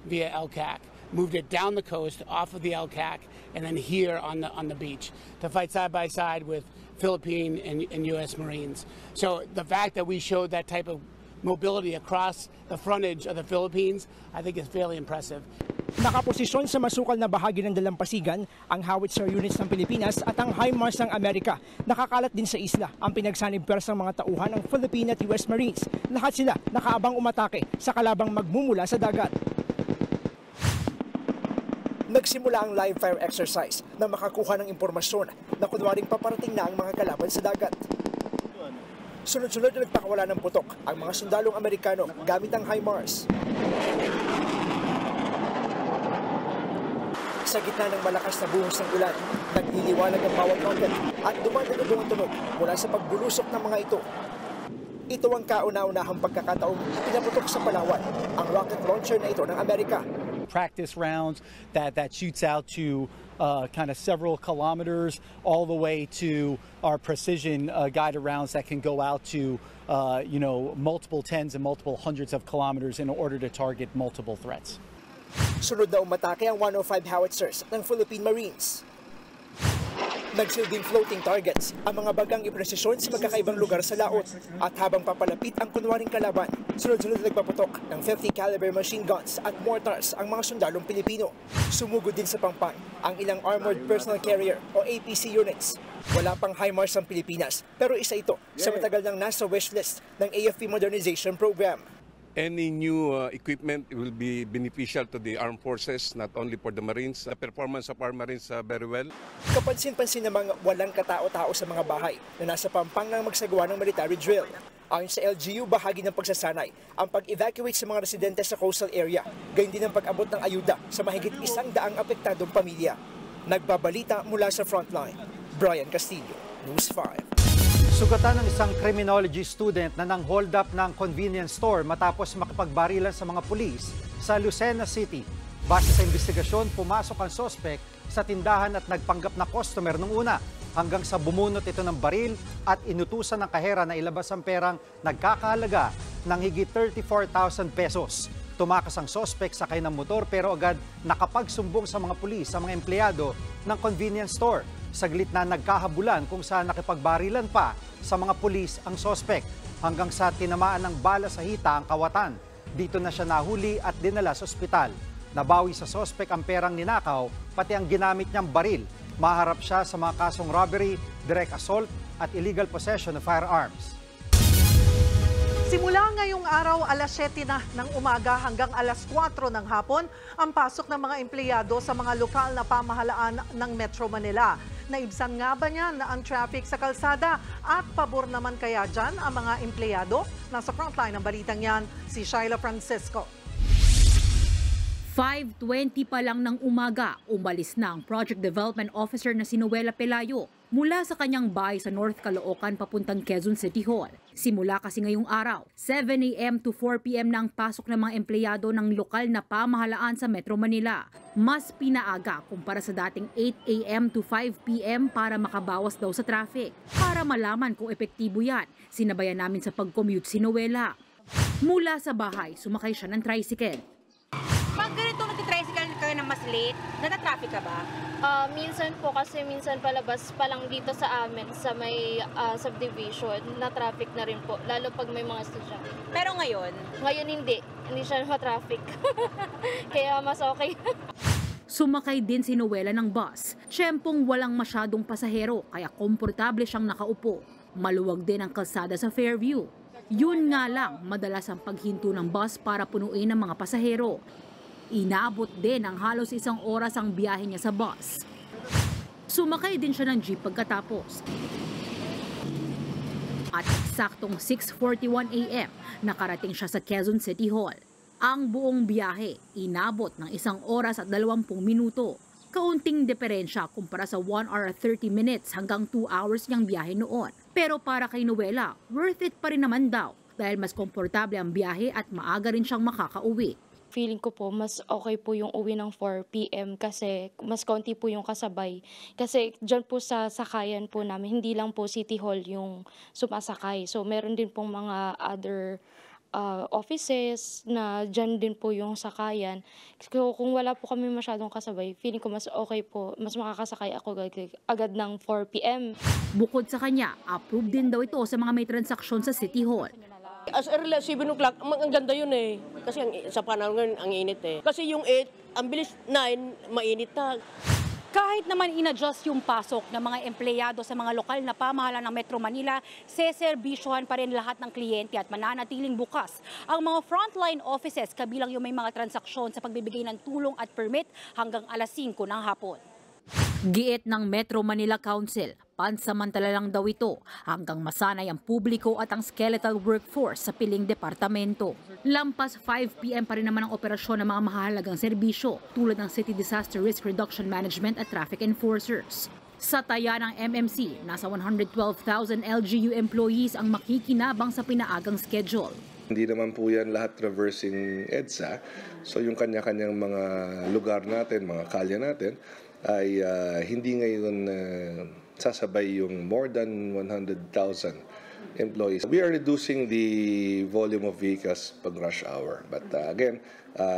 via LCAC, moved it down the coast off of the LCAC, and then here on the beach to fight side by side with Philippine and U.S. Marines. So the fact that we showed that type of mobility across the frontage of the Philippines, I think is fairly impressive. Nakaposisyon sa masukal na bahagi ng dalampasigan ang howitzer units ng Pilipinas at ang HIMARS ng Amerika. Nakakalat din sa isla ang pinagsanib pwersang mga tauhan ng Philippine at US Marines. Lahat sila nakaabang umatake sa kalabang magmumula sa dagat. Nagsimula ang live fire exercise na makakuha ng impormasyon na kunwaring paparating na ang mga kalaban sa dagat. Sunod-sunod na nagpakawala ng putok ang mga sundalong Amerikano gamit ang HIMARS. Sa gitna ng malakas na buhos ng ulan, nagliliwanag ang bawat rocket at dumadalo ang tunog mula sa pagbulusok ng mga ito. Ito ang kauna-unahang pagkakataong pinaputok sa Palawan ang rocket launcher na ito ng Amerika. Practice rounds that shoots out to kind of several kilometers all the way to our precision guided rounds that can go out to multiple tens and multiple hundreds of kilometers in order to target multiple threats. Sunod na umatake ang 105 howitzers ng Philippine Marines. Nagsilbing floating targets ang mga bagang ipresisyon sa magkakaibang lugar sa laot at habang papalapit ang kunwaring kalaban, sunod-sunod nagpaputok ng 50 caliber machine guns at mortars ang mga sundalong Pilipino. Sumugod din sa pangpang ang ilang Armored Personnel Carrier o APC units. Wala pang HIMARS ang Pilipinas pero isa ito sa matagal nang nasa wishlist ng AFP Modernization Program. Any new equipment will be beneficial to the armed forces, not only for the Marines. The performance of our Marines very well. Kapansin-pansin namang walang katao-tao sa mga bahay na nasa pampang ng magsagawa ng military drill. Ayon sa LGU, bahagi ng pagsasanay ang pag-evacuate sa mga residente sa coastal area, gayon din ang pag-abot ng ayuda sa mahigit 100 apektadong pamilya. Nagbabalita mula sa frontline, Brian Castillo, News 5. Sugatan ng isang criminology student na nang-hold up ng convenience store matapos makipagbarilan sa mga pulis sa Lucena City. Base sa investigasyon, pumasok ang sospek sa tindahan at nagpanggap na customer nung una hanggang sa bumunot ito ng baril at inutusan ng kahera na ilabas ang perang nagkakahalaga ng higit 34,000 pesos. Tumakas ang sospek sakay ng motor pero agad nakapagsumbong sa mga pulis sa mga empleyado ng convenience store. Saglit na nagkahabulan kung saan nakipagbarilan pa sa mga pulis ang sospek hanggang sa tinamaan ng bala sa hita ang kawatan. Dito na siya nahuli at dinala sa ospital. Nabawi sa sospek ang perang ninakaw pati ang ginamit niyang baril. Maharap siya sa mga kasong robbery, direct assault at illegal possession of firearms. Simula ngayong araw, alas 7 na ng umaga hanggang alas 4 ng hapon, ang pasok ng mga empleyado sa mga lokal na pamahalaan ng Metro Manila. Naibsan nga ba niya na ang traffic sa kalsada at pabor naman kaya dyan ang mga empleyado? Nasa frontline ng balitang yan, si Shyla Francisco. 5:20 pa lang ng umaga, umalis na ang Project Development Officer na si Noela Pelayo mula sa kanyang bahay sa North Caloocan papuntang Quezon City Hall. Simula kasi ngayong araw, 7 a.m. to 4 p.m. na ang pasok ng mga empleyado ng lokal na pamahalaan sa Metro Manila. Mas pinaaga kumpara sa dating 8 a.m. to 5 p.m. para makabawas daw sa traffic. Para malaman kung epektibo yan, sinabayan namin sa pag-commute si Noela. Mula sa bahay, sumakay siya ng tricycle. Pag ganito nag-tricycle ka na mas late, nata-traffic ka ba? Minsan po kasi minsan palabas pa lang dito sa amin sa may subdivision na traffic na rin po lalo pag may mga estudyante. Pero ngayon? Ngayon hindi siya ma-traffic. Kaya mas okay. Sumakay din si Noela ng bus. Siyempong walang masyadong pasahero kaya komportable siyang nakaupo. Maluwag din ang kalsada sa Fairview. Yun nga lang, madalas ang paghinto ng bus para punuin ng mga pasahero. Inaabot din ng halos 1 oras ang biyahe niya sa bus. Sumakay din siya ng jeep pagkatapos. At eksaktong 6:41 AM, nakarating siya sa Quezon City Hall. Ang buong biyahe, inabot ng 1 oras at 20 minuto. Kaunting diferensya kumpara sa 1 hour at 30 minutes hanggang 2 hours niyang biyahe noon. Pero para kay Noela, worth it pa rin naman daw dahil mas komportable ang biyahe at maaga rin siyang makakauwi. Feeling ko po mas okay po yung uwi ng 4 PM kasi mas konti po yung kasabay. Kasi dyan po sa sakayan po namin, hindi lang po City Hall yung sumasakay. So meron din pong mga other offices na dyan din po yung sakayan. So kung wala po kami masyadong kasabay, feeling ko mas okay po, mas makakasakay ako agad ng 4 PM. Bukod sa kanya, approve din daw ito sa mga may transaksyon sa City Hall. As early as 7 o'clock, ang ganda yun eh. Kasi sa panahon ngayon, ang init eh. Kasi yung 8, ang bilis 9, mainit na. Kahit naman in-adjust yung pasok ng mga empleyado sa mga lokal na pamahalaan ng Metro Manila, seserbisyohan pa rin lahat ng kliyente at mananatiling bukas ang mga frontline offices kabilang yung may mga transaksyon sa pagbibigay ng tulong at permit hanggang alas 5 ng hapon. Giit ng Metro Manila Council, pansamantala lang daw ito hanggang masanay ang publiko at ang skeletal workforce sa piling departamento. Lampas 5 PM pa rin naman ang operasyon ng mga mahalagang serbisyo tulad ng City Disaster Risk Reduction Management at Traffic Enforcers. Sa taya ng MMC, nasa 112,000 LGU employees ang makikinabang sa pinaagang schedule. Hindi naman po yan lahat traversing EDSA. So yung kanya-kanyang mga lugar natin, mga kalye natin, ay hindi ngayon sasabay yung more than 100,000 employees. We are reducing the volume of vehicles pag rush hour. But again,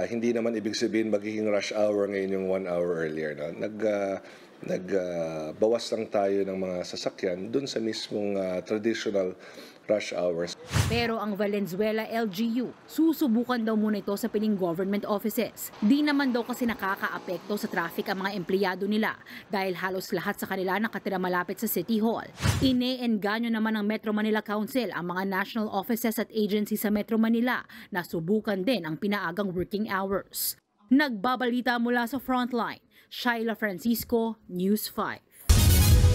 hindi naman ibig sabihin magiging rush hour ngayon yung 1 hour earlier. No? Nagbawas lang tayo ng mga sasakyan dun sa mismong traditional rush hours. Pero ang Valenzuela LGU, susubukan daw muna ito sa piling government offices. Di naman daw kasi nakakaapekto sa traffic ang mga empleyado nila dahil halos lahat sa kanila nakatira malapit sa City Hall. Ine-engganyo naman ng Metro Manila Council ang mga national offices at agencies sa Metro Manila na subukan din ang pinaagang working hours. Nagbabalita mula sa Frontline, Shaila Francisco, News 5.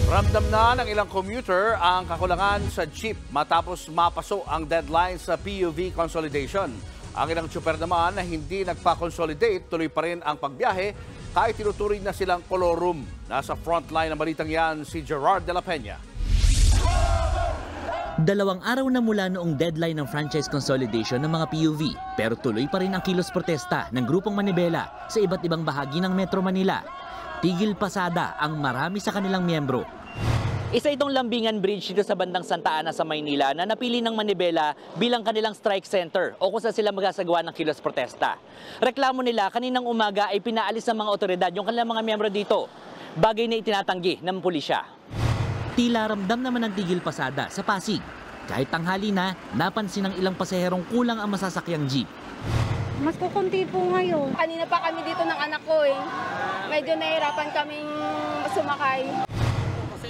Ramdam na ng ilang commuter ang kakulangan sa jeep matapos mapaso ang deadline sa PUV consolidation. Ang ilang tsuper naman na hindi nagpa-consolidate, tuloy pa rin ang pagbiyahe kahit tinuturing na silang kolorum. Nasa frontline ng balitang yan si Gerard de la Peña. 2 araw na mula noong deadline ng franchise consolidation ng mga PUV, pero tuloy pa rin ang kilos protesta ng grupong Manibela sa iba't ibang bahagi ng Metro Manila. Tigil pasada ang marami sa kanilang miyembro. Isa itong lambingan bridge dito sa bandang Santa Ana sa Maynila na napili ng Manibela bilang kanilang strike center o kung saan sila magsasagawa ng kilos protesta. Reklamo nila kaninang umaga ay pinaalis ng mga otoridad yung kanilang mga miyembro dito, bagay na itinatanggi ng pulisya. Tila ramdam naman ang tigil pasada sa Pasig. Kahit tanghali na, napansin ng ilang pasaherong kulang ang masasakyang jeep. Mas kukunti po ngayon. Kanina pa kami dito ng anak ko eh. Medyo nahihirapan kaming sumakay.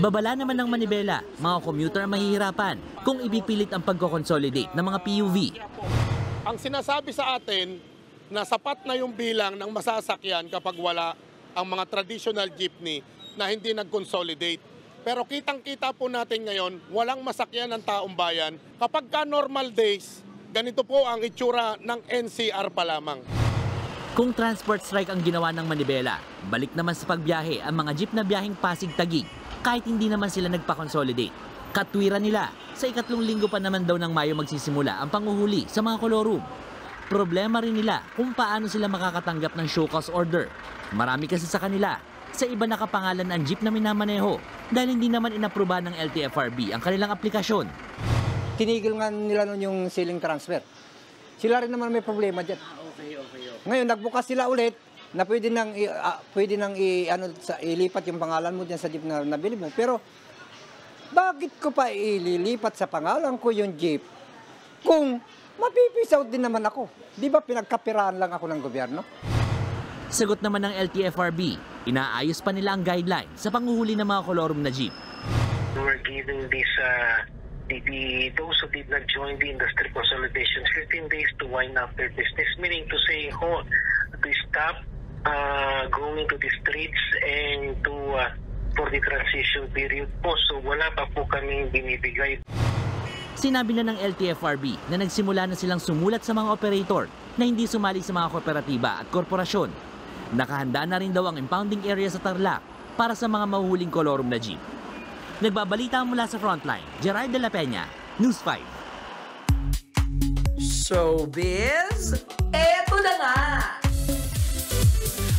Babala naman ng Manibela, mga commuter ang mahihirapan kung ibipilit ang pagko-consolidate ng mga PUV. Ang sinasabi sa atin na sapat na yung bilang ng masasakyan kapag wala ang mga traditional jeepney na hindi nag-consolidate. Pero kitang-kita po natin ngayon, walang masakyan ng taong bayan. Kapag ka normal days, ganito po ang itsura ng NCR pa lamang. Kung transport strike ang ginawa ng Manibela, balik naman sa pagbiyahe ang mga jeep na biyaheng Pasig-Taguig kahit hindi naman sila nagpa-consolidate. Katwiran nila, sa 2 linggo pa naman daw ng Mayo magsisimula ang panguhuli sa mga kolorum. Problema rin nila kung paano sila makakatanggap ng show cause order. Marami kasi sa kanila, sa iba nakapangalan ang jeep na minamaneho dahil hindi naman inapruba ng LTFRB ang kanilang aplikasyon. Tinigil nga nila nun yung ceiling transfer. Sila rin naman may problema dyan. Ngayon, nagbukas sila ulit, na pwede nang ilipat yung pangalan mo diyan sa jeep na nabili mo. Pero bakit ko pa ililipat sa pangalan ko yung jeep kung mapipisaw din naman ako? Di ba pinagkapiraan lang ako ng gobyerno? Sagot naman ng LTFRB, inaayos pa nila ang guideline sa panguhuli ng mga kolorum na jeep. We're giving this those who did not join the industry consolidation 15 days to wind up their business, meaning to say to stop going to the streets and for the transition period po. So wala pa po kaming binibigay. Sinabi na ng LTFRB na nagsimula na silang sumulat sa mga operator na hindi sumali sa mga kooperatiba at korporasyon. Nakahanda na rin daw ang impounding area sa Tarlac para sa mga mahuhuling kolorum na jeep. Nagbabalita mula sa Frontline, Gerard de la Peña, News 5. Showbiz, eto na nga!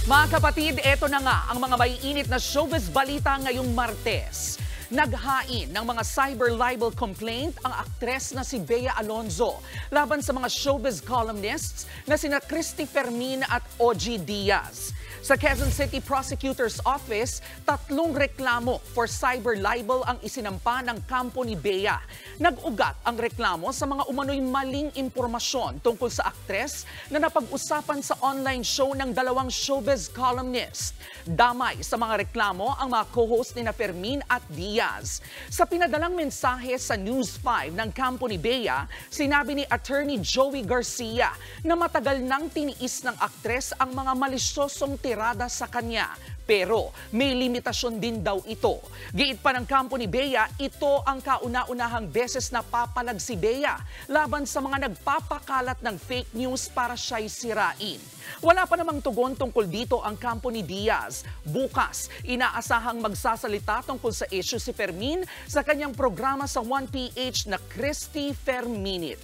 Mga kapatid, eto na nga ang mga maiinit na showbiz balita ngayong Martes. Naghain ng mga cyber libel complaint ang aktres na si Bea Alonzo laban sa mga showbiz columnists na sina Christy Fermin at OG Diaz. Sa Quezon City Prosecutor's Office, 3 reklamo for cyber libel ang isinampa ng kampo ni Bea. Nag-ugat ang reklamo sa mga umano'y maling impormasyon tungkol sa aktres na napag-usapan sa online show ng 2 showbiz columnist. Damay sa mga reklamo ang mga co-host ni Fermin at Diaz. Sa pinadalang mensahe sa News 5 ng kampo ni Bea, sinabi ni Attorney Joey Garcia na matagal nang tiniis ng aktres ang mga malisyosong tirada sa kanya. Pero may limitasyon din daw ito. Giit pa ng kampo ni Bea, ito ang kauna-unahang beses na papalag si Bea laban sa mga nagpapakalat ng fake news para siya'y sirain. Wala pa namang tugon tungkol dito ang kampo ni Diaz. Bukas, inaasahang magsasalita tungkol sa issue si Fermin sa kanyang programa sa 1PH na Christy Ferminit.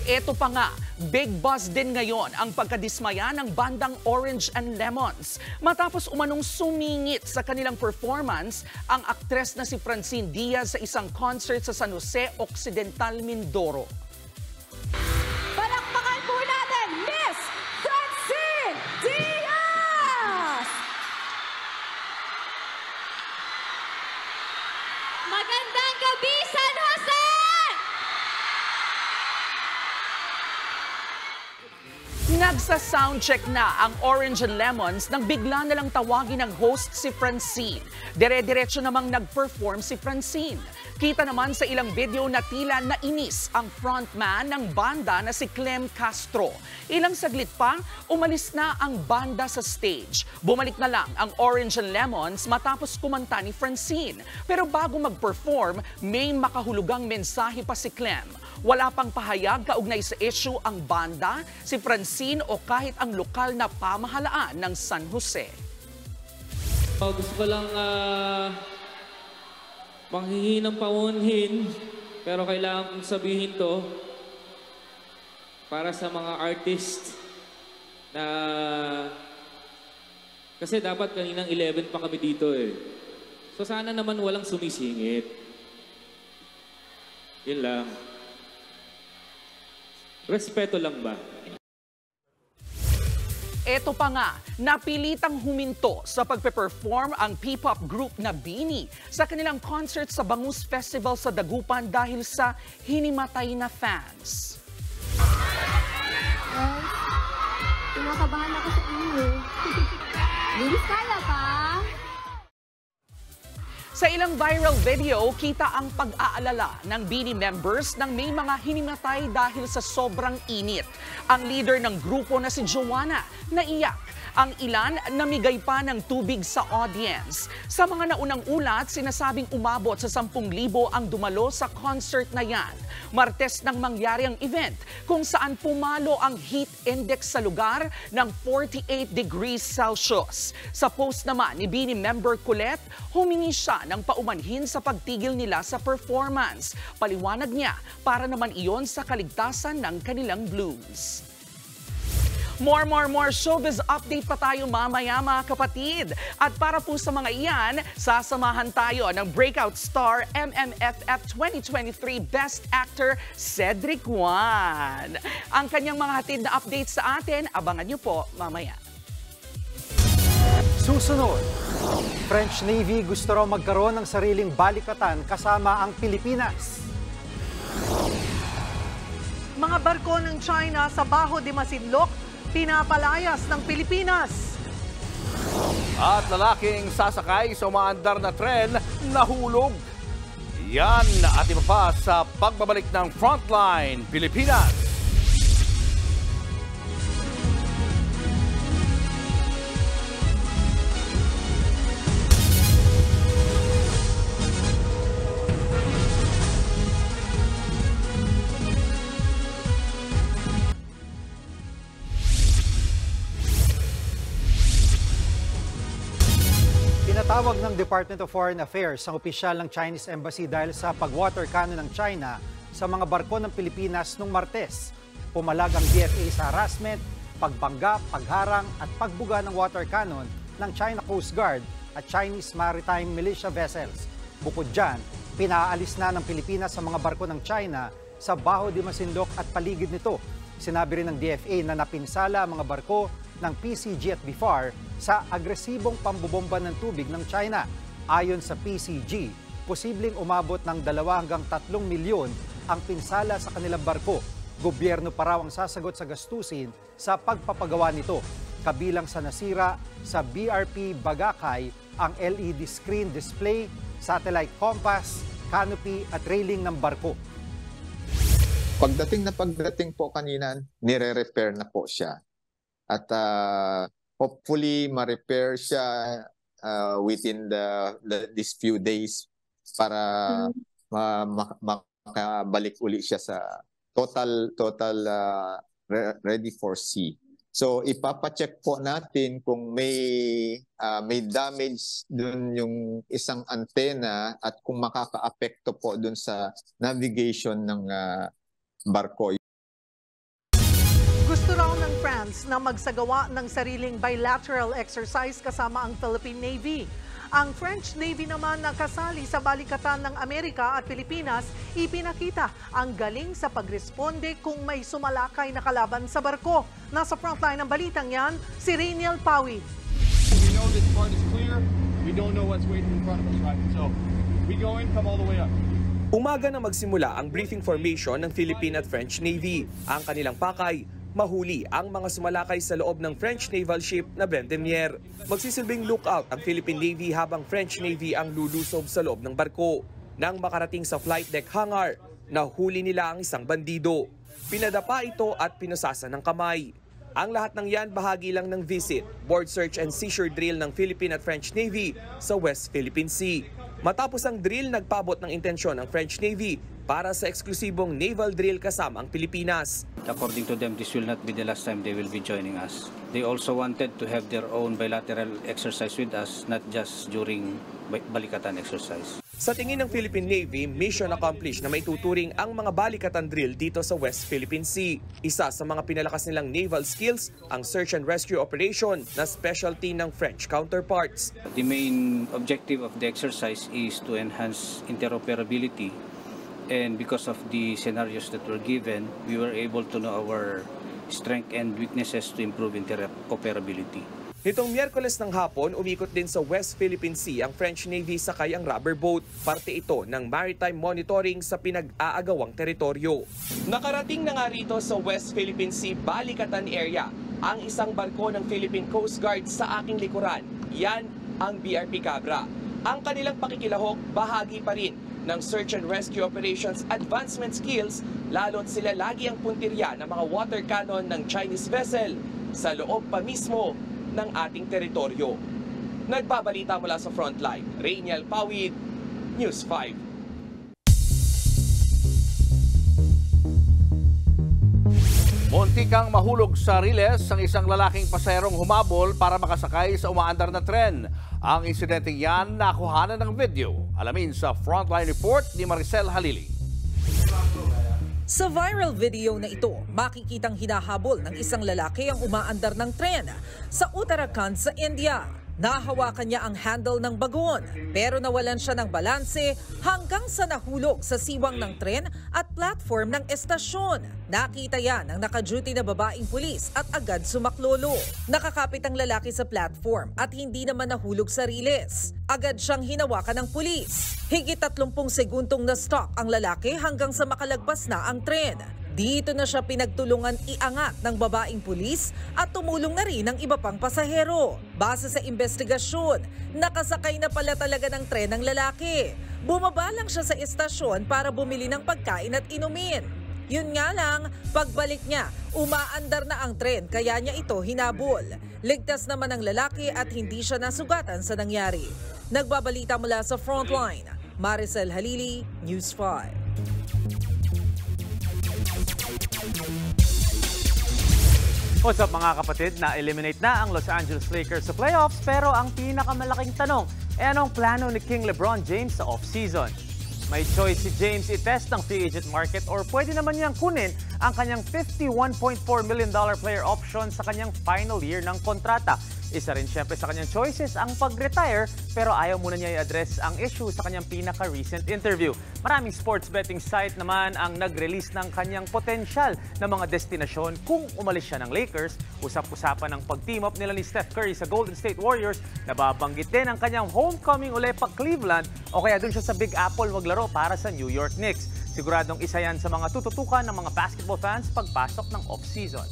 Ito pa nga, big buzz din ngayon ang pagkadismaya ng bandang Orange and Lemons matapos umanong sumingit sa kanilang performance ang aktres na si Francine Diaz sa isang concert sa San Jose Occidental, Mindoro. Palakpakan po natin, Miss Francine Diaz! Magandang gabi, San Jose! Nagsa-soundcheck na ang Orange and Lemons nang bigla na lang tawagin ng host si Francine. Dire-diretso namang nag-perform si Francine. Kita naman sa ilang video na tila nainis ang frontman ng banda na si Clem Castro. Ilang saglit pa, umalis na ang banda sa stage. Bumalik na lang ang Orange and Lemons matapos kumanta ni Francine. Pero bago mag-perform, may makahulugang mensahe pa si Clem. Wala pang pahayag kaugnay sa issue ang banda, si Francine o kahit ang lokal na pamahalaan ng San Jose. Gusto ko lang manghihingi ng paunhin, pero kailangan kong sabihin to para sa mga artist na kasi dapat kaninang 11 pa kami dito eh. So sana naman walang sumisingit. Yun lang. Respeto lang ba? Ito pa nga, napilitang huminto sa pagpe-perform ang P-pop group na BINI sa kanilang concert sa Bangus Festival sa Dagupan dahil sa hinimatay na fans. Kinakabahan ako sa inyo. Lilis, kaya pa? Sa ilang viral video, kita ang pag-aalala ng BINI members nang may mga hinimatay dahil sa sobrang init. Ang leader ng grupo na si Joanna, naiyak. Ang ilan namigay pa ng tubig sa audience. Sa mga naunang ulat, sinasabing umabot sa 10,000 ang dumalo sa concert na yan. Martes nang mangyari ang event kung saan pumalo ang heat index sa lugar ng 48 degrees Celsius. Sa post naman ni BINI member Colette, humingi siya ng paumanhin sa pagtigil nila sa performance. Paliwanag niya, para naman iyon sa kaligtasan ng kanilang blues. More showbiz update pa tayo mamaya mga kapatid. At para po sa mga iyan, sasamahan tayo ng breakout star MMFF 2023 Best Actor Cedric Juan. Ang kanyang mga hatid na updates sa atin, abangan niyo po mamaya. Susunod, French Navy gusto raw magkaroon ng sariling balikatan kasama ang Pilipinas. Mga barko ng China sa Baho de Masinloc, pinapalayas ng Pilipinas. At lalaking sasakay sa umaandar na tren nahulog. Yan at iba pa sa pagbabalik ng Frontline Pilipinas. Tinatawag ng Department of Foreign Affairs ang opisyal ng Chinese Embassy dahil sa pag-water cannon ng China sa mga barko ng Pilipinas noong Martes. Pumalag ang DFA sa harassment, pagbangga, pagharang at pagbuga ng water cannon ng China Coast Guard at Chinese Maritime Militia vessels. Bukod dyan, pinaalis na ng Pilipinas sa mga barko ng China sa Baho de Masinloc at paligid nito. Sinabi rin ng DFA na napinsala ang mga barko ng PCG at BIFAR sa agresibong pambubomba ng tubig ng China. Ayon sa PCG, posibleng umabot ng 2 hanggang 3 milyon ang pinsala sa kanilang barko. Gobyerno pa raw ang sasagot sa gastusin sa pagpapagawa nito. Kabilang sa nasira sa BRP Bagakay ang LED screen display, satellite compass, canopy at railing ng barko. Pagdating po kanina, nire-repair na po siya. At hopefully ma-repair siya within these few days para makabalik uli siya sa total ready for sea. So ipapacheck po natin kung may damage dun yung isang antena at kung makaka-apekto po dun sa navigation ng barko. Gusto raw ng France na magsagawa ng sariling bilateral exercise kasama ang Philippine Navy. Ang French Navy naman na kasali sa balikatan ng Amerika at Pilipinas, ipinakita ang galing sa pagresponde kung may sumalakay na kalaban sa barko. Nasa frontline ng balitang yan, si Rainiel Pawid. We know this part is clear. We don't know what's waiting in front of us, right? So we go in, come all the way up. Umaga na magsimula ang briefing formation ng Philippine at French Navy. Ang kanilang pakay, mahuli ang mga sumalakay sa loob ng French naval ship na Vendémiaire. Magsisilbing lookout ang Philippine Navy habang French Navy ang lulusob sa loob ng barko. Nang makarating sa flight deck hangar, nahuli nila ang isang bandido. Pinadapa ito at pinusasa ng kamay. Ang lahat ng yan bahagi lang ng visit, board search and seizure drill ng Philippine at French Navy sa West Philippine Sea. Matapos ang drill, nagpabot ng intensyon ng French Navy para sa eksklusibong naval drill kasama ang Pilipinas. According to them, this will not be the last time they will be joining us. They also wanted to have their own bilateral exercise with us, not just during balikatan exercise. Sa tingin ng Philippine Navy, mission accomplished na maituturing ang mga balikatan drill dito sa West Philippine Sea. Isa sa mga pinalakas nilang naval skills, ang search and rescue operation na specialty ng French counterparts. The main objective of the exercise is to enhance interoperability. And because of the scenarios that were given, we were able to know our strength and weaknesses to improve interoperability. Nitong Miyerkules ng hapon, umikot din sa West Philippine Sea ang French Navy sakay ang rubber boat. Parte ito ng maritime monitoring sa pinag-aagawang teritoryo. Nakarating na nga rito sa West Philippine Sea Balikatan area ang isang barko ng Philippine Coast Guard sa aking likuran. Yan ang BRP Cabra. Ang kanilang pakikilahok bahagi pa rin ng search and rescue operations advancement skills, lalo't sila lagi ang puntirya ng mga water cannon ng Chinese vessel sa loob pa mismo ng ating teritoryo. Nagbabalita mula sa frontline, Rainiel Pawid, News 5. Muntikang mahulog sa riles ang isang lalaking pasahero humabol para makasakay sa umaandar na tren. Ang insidenteng yan nakuhanan ng video. Alamin sa Frontline Report ni Maricel Halili. Sa viral video na ito, makikitang hinahabol ng isang lalaki ang umaandar ng tren sa Uttarakhand sa India. Nahawakan niya ang handle ng bagon pero nawalan siya ng balanse hanggang sa nahulog sa siwang ng tren at platform ng estasyon. Nakita yan ng naka-duty na babaeng pulis at agad sumaklolo. Nakakapit ang lalaki sa platform at hindi naman nahulog sa riles. Agad siyang hinawakan ng pulis. Higit 30 segundong na-stop ang lalaki hanggang sa makalagpas na ang tren. Dito na siya pinagtulungan iangat ng babaeng pulis at tumulong na rin ng iba pang pasahero. Base sa investigasyon, nakasakay na pala talaga ng tren ng lalaki. Bumaba lang siya sa estasyon para bumili ng pagkain at inumin. Yun nga lang, pagbalik niya, umaandar na ang tren kaya niya ito hinabol. Ligtas naman ang lalaki at hindi siya nasugatan sa nangyari. Nagbabalita mula sa Frontline, Maricel Halili, News 5. What's up mga kapatid? Na-eliminate na ang Los Angeles Lakers sa playoffs pero ang pinakamalaking tanong, anong plano ni King LeBron James sa off-season? May choice si James i-test ang free agent market or pwede naman niyang kunin ang kanyang $51.4 million player option sa kanyang final year ng kontrata. Isa rin siyempre sa kanyang choices ang pag-retire pero ayaw muna niya i-address ang issue sa kanyang pinaka-recent interview. Maraming sports betting site naman ang nag-release ng kanyang potensyal na mga destinasyon kung umalis siya ng Lakers. Usap-usapan ng pag-team up nila ni Steph Curry sa Golden State Warriors. Nababanggit din ang kanyang homecoming uli pa Cleveland o kaya dun siya sa Big Apple maglaro para sa New York Knicks. Siguradong isa yan sa mga tututukan ng mga basketball fans pagpasok ng off-season.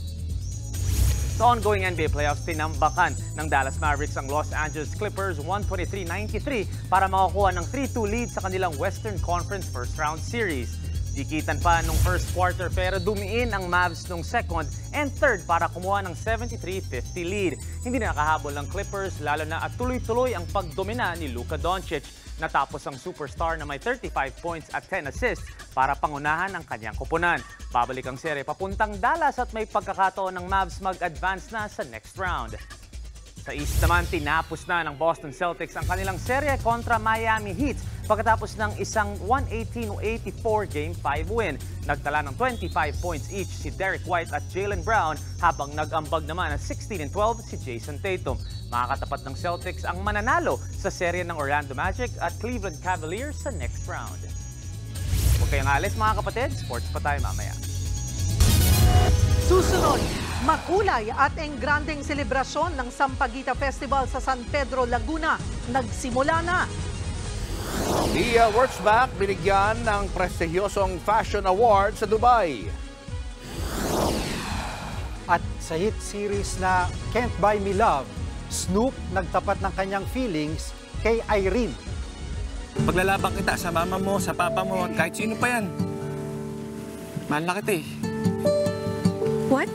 Sa ongoing NBA playoffs, tinambakan ng Dallas Mavericks ang Los Angeles Clippers 123-93 para makakuha ng 3-2 lead sa kanilang Western Conference First Round Series. Dikitan pa nung first quarter pero dumiin ang Mavs nung second and third para kumuha ng 73-50 lead. Hindi na nakahabol ng Clippers lalo na at tuloy-tuloy ang pagdomina ni Luka Doncic. Natapos ang superstar na may 35 points at 10 assists para pangunahan ang kanyang koponan. Babalik ang serye papuntang Dallas at may pagkakataon ng Mavs mag-advance na sa next round. Sa East naman, tinapos na ng Boston Celtics ang kanilang serye kontra Miami Heat pagkatapos ng isang 118-84 Game 5 win. Nagtala ng 25 points each si Derek White at Jaylen Brown habang nag-ambag naman ng 16-12 si Jason Tatum. Makakatapat ng Celtics ang mananalo sa serye ng Orlando Magic at Cleveland Cavaliers sa next round. Huwag kayong alis mga kapatid, sports pa tayo mamaya. Susunod, makulay at engrandeng selebrasyon ng Sampaguita Festival sa San Pedro, Laguna. Nagsimula na. Dia Wurtzbach binigyan ng prestigyosong Fashion Award sa Dubai. At sa hit series na Can't Buy Me Love, Snoop nagtapat ng kanyang feelings kay Irene. Paglalabang kita sa mama mo, sa papa mo, kahit sino pa yan. Mahal na kita eh. What?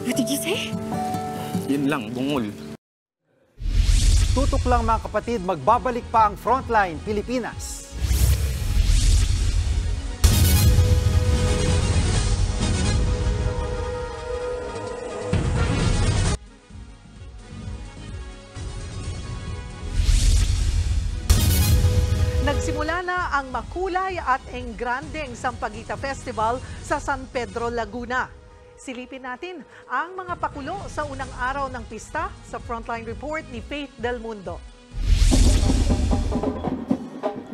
What did you say? Yun lang, bungol. Tutok lang mga kapatid, magbabalik pa ang Frontline Pilipinas. Nagsimula na ang makulay at engrandeng Sampaguita Festival sa San Pedro, Laguna. Silipin natin ang mga pakulo sa unang araw ng pista sa Frontline Report ni Faith Del Mundo.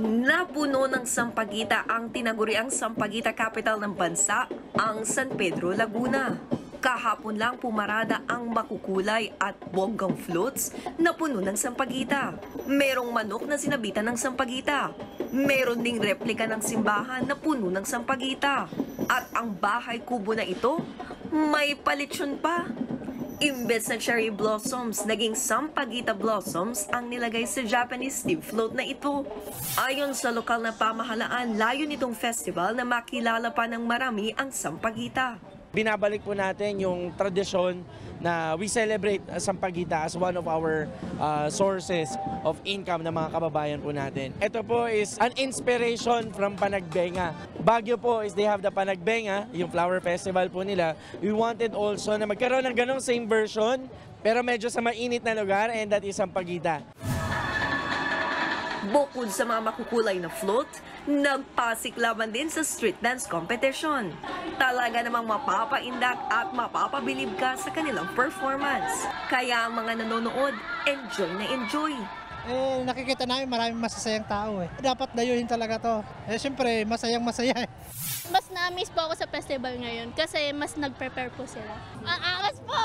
Napuno ng Sampaguita ang tinaguriang Sampaguita Capital ng bansa, ang San Pedro, Laguna. Kahapon lang pumarada ang makukulay at bonggang floats na puno ng Sampaguita. Merong manok na sinabitan ng Sampaguita. Meron ding replika ng simbahan na puno ng Sampaguita. At ang bahay kubo na ito, may palitsyon pa. Imbes na cherry blossoms, naging Sampaguita blossoms ang nilagay sa Japanese steam float na ito. Ayon sa lokal na pamahalaan, layo nitong festival na makilala pa ng marami ang Sampaguita. Binabalik po natin yung tradisyon na we celebrate Sampaguita as one of our sources of income ng mga kababayan po natin. Ito po is an inspiration from Panagbenga. Baguio po is they have the Panagbenga, yung flower festival po nila. We wanted also na magkaroon ng ganong same version pero medyo sa mainit na lugar and that is Sampaguita. Bukod sa mga makukulay na float, nagpasiklaban din sa street dance competition. Talaga namang mapapaindak at mapapabilib ka sa kanilang performance. Kaya ang mga nanonood, enjoy na enjoy. Nakikita namin maraming masasayang tao Dapat dayuhin talaga to. Siyempre, masayang-masaya Mas na-miss po ako sa festival ngayon kasi mas nag-prepare po sila. Ang angas po!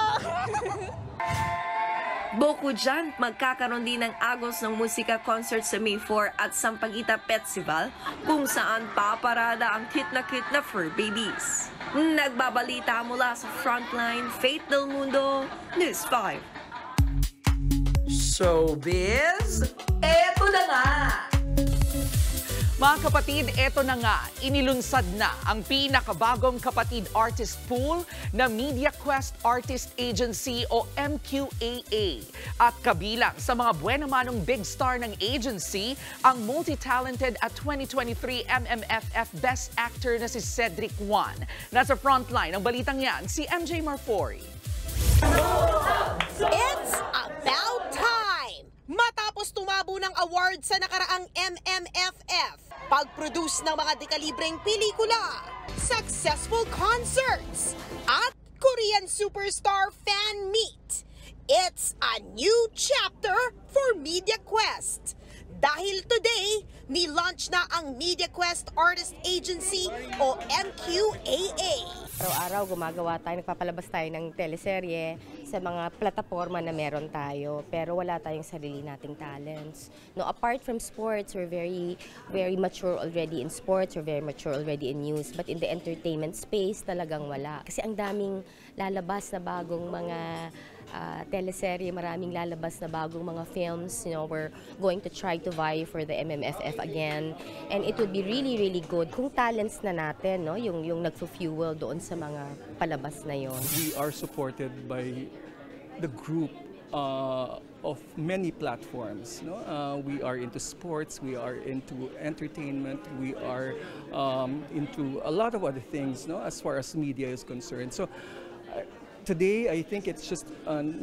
Bukod dyan, magkakaroon din ng Agos ng Musika Concert sa May 4 at Sampaguita Festival kung saan paparada ang cute na fur babies. Nagbabalita mula sa Frontline, Faith Del Mundo, News 5. Showbiz, eto na nga! Mga kapatid, eto na nga, inilunsad na ang pinakabagong kapatid artist pool na Media Quest Artist Agency o MQAA. At kabilang sa mga buenamanong big star ng agency, ang multi-talented at 2023 MMFF Best Actor na si Cedric Juan. Nasa frontline ng balitang yan, si MJ Marfori. It's about time! Matapos tumabo ng award sa nakaraang MMFF, pag-produce ng mga dekalibreng pelikula, successful concerts, at Korean superstar fan meet. It's a new chapter for Media Quest. Dahil today, ni-launch na ang Media Quest Artist Agency o MQAA. Araw-araw gumagawa tayo, nagpapalabas tayo ng teleserye sa mga plataforma na meron tayo, pero wala tayong sarili nating talents. No, apart from sports, we're very mature already in sports, we're very mature already in news, but in the entertainment space talagang wala. Kasi ang daming lalabas na bagong mga teleserye, maraming lalabas na bagong mga films. We're going to try to vie for the MMFF again. And it would be really, really good kung talents na natin, yung nagfu-fuel doon sa mga palabas na yon. We are supported by the group of many platforms. We are into sports, we are into entertainment, we are into a lot of other things as far as media is concerned. So today, I think it's just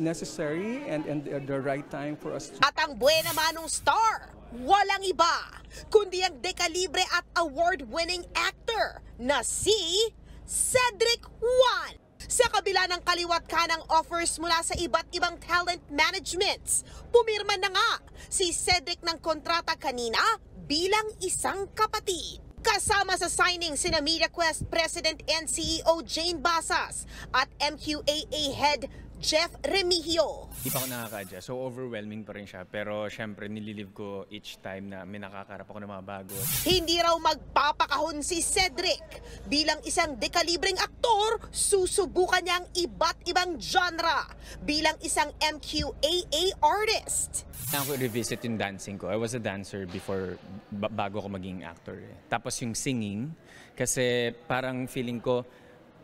necessary and the right time for us to... At ang buenamanong star, walang iba, kundi ang dekalibre at award-winning actor na si Cedric Juan. Sa kabila ng kaliwat kanang offers mula sa iba't ibang talent managements, pumirma na nga si Cedric ng kontrata kanina bilang isang kapatid. Kasama sa signing sina Media Quest President and CEO Jane Basas at MQAA Head Jeff Remigio. Di pa ako nakaka-adjust, so overwhelming pa rin siya. Pero syempre nililive ko each time na may nakakarap ako ng mga bago. Hindi raw magpapakahon si Cedric. Bilang isang dekalibreng aktor, susubukan niya ang iba't ibang genre bilang isang MQAA artist. Ako revisit yung dancing ko. I was a dancer before, bago ako maging actor. Tapos yung singing, kasi parang feeling ko,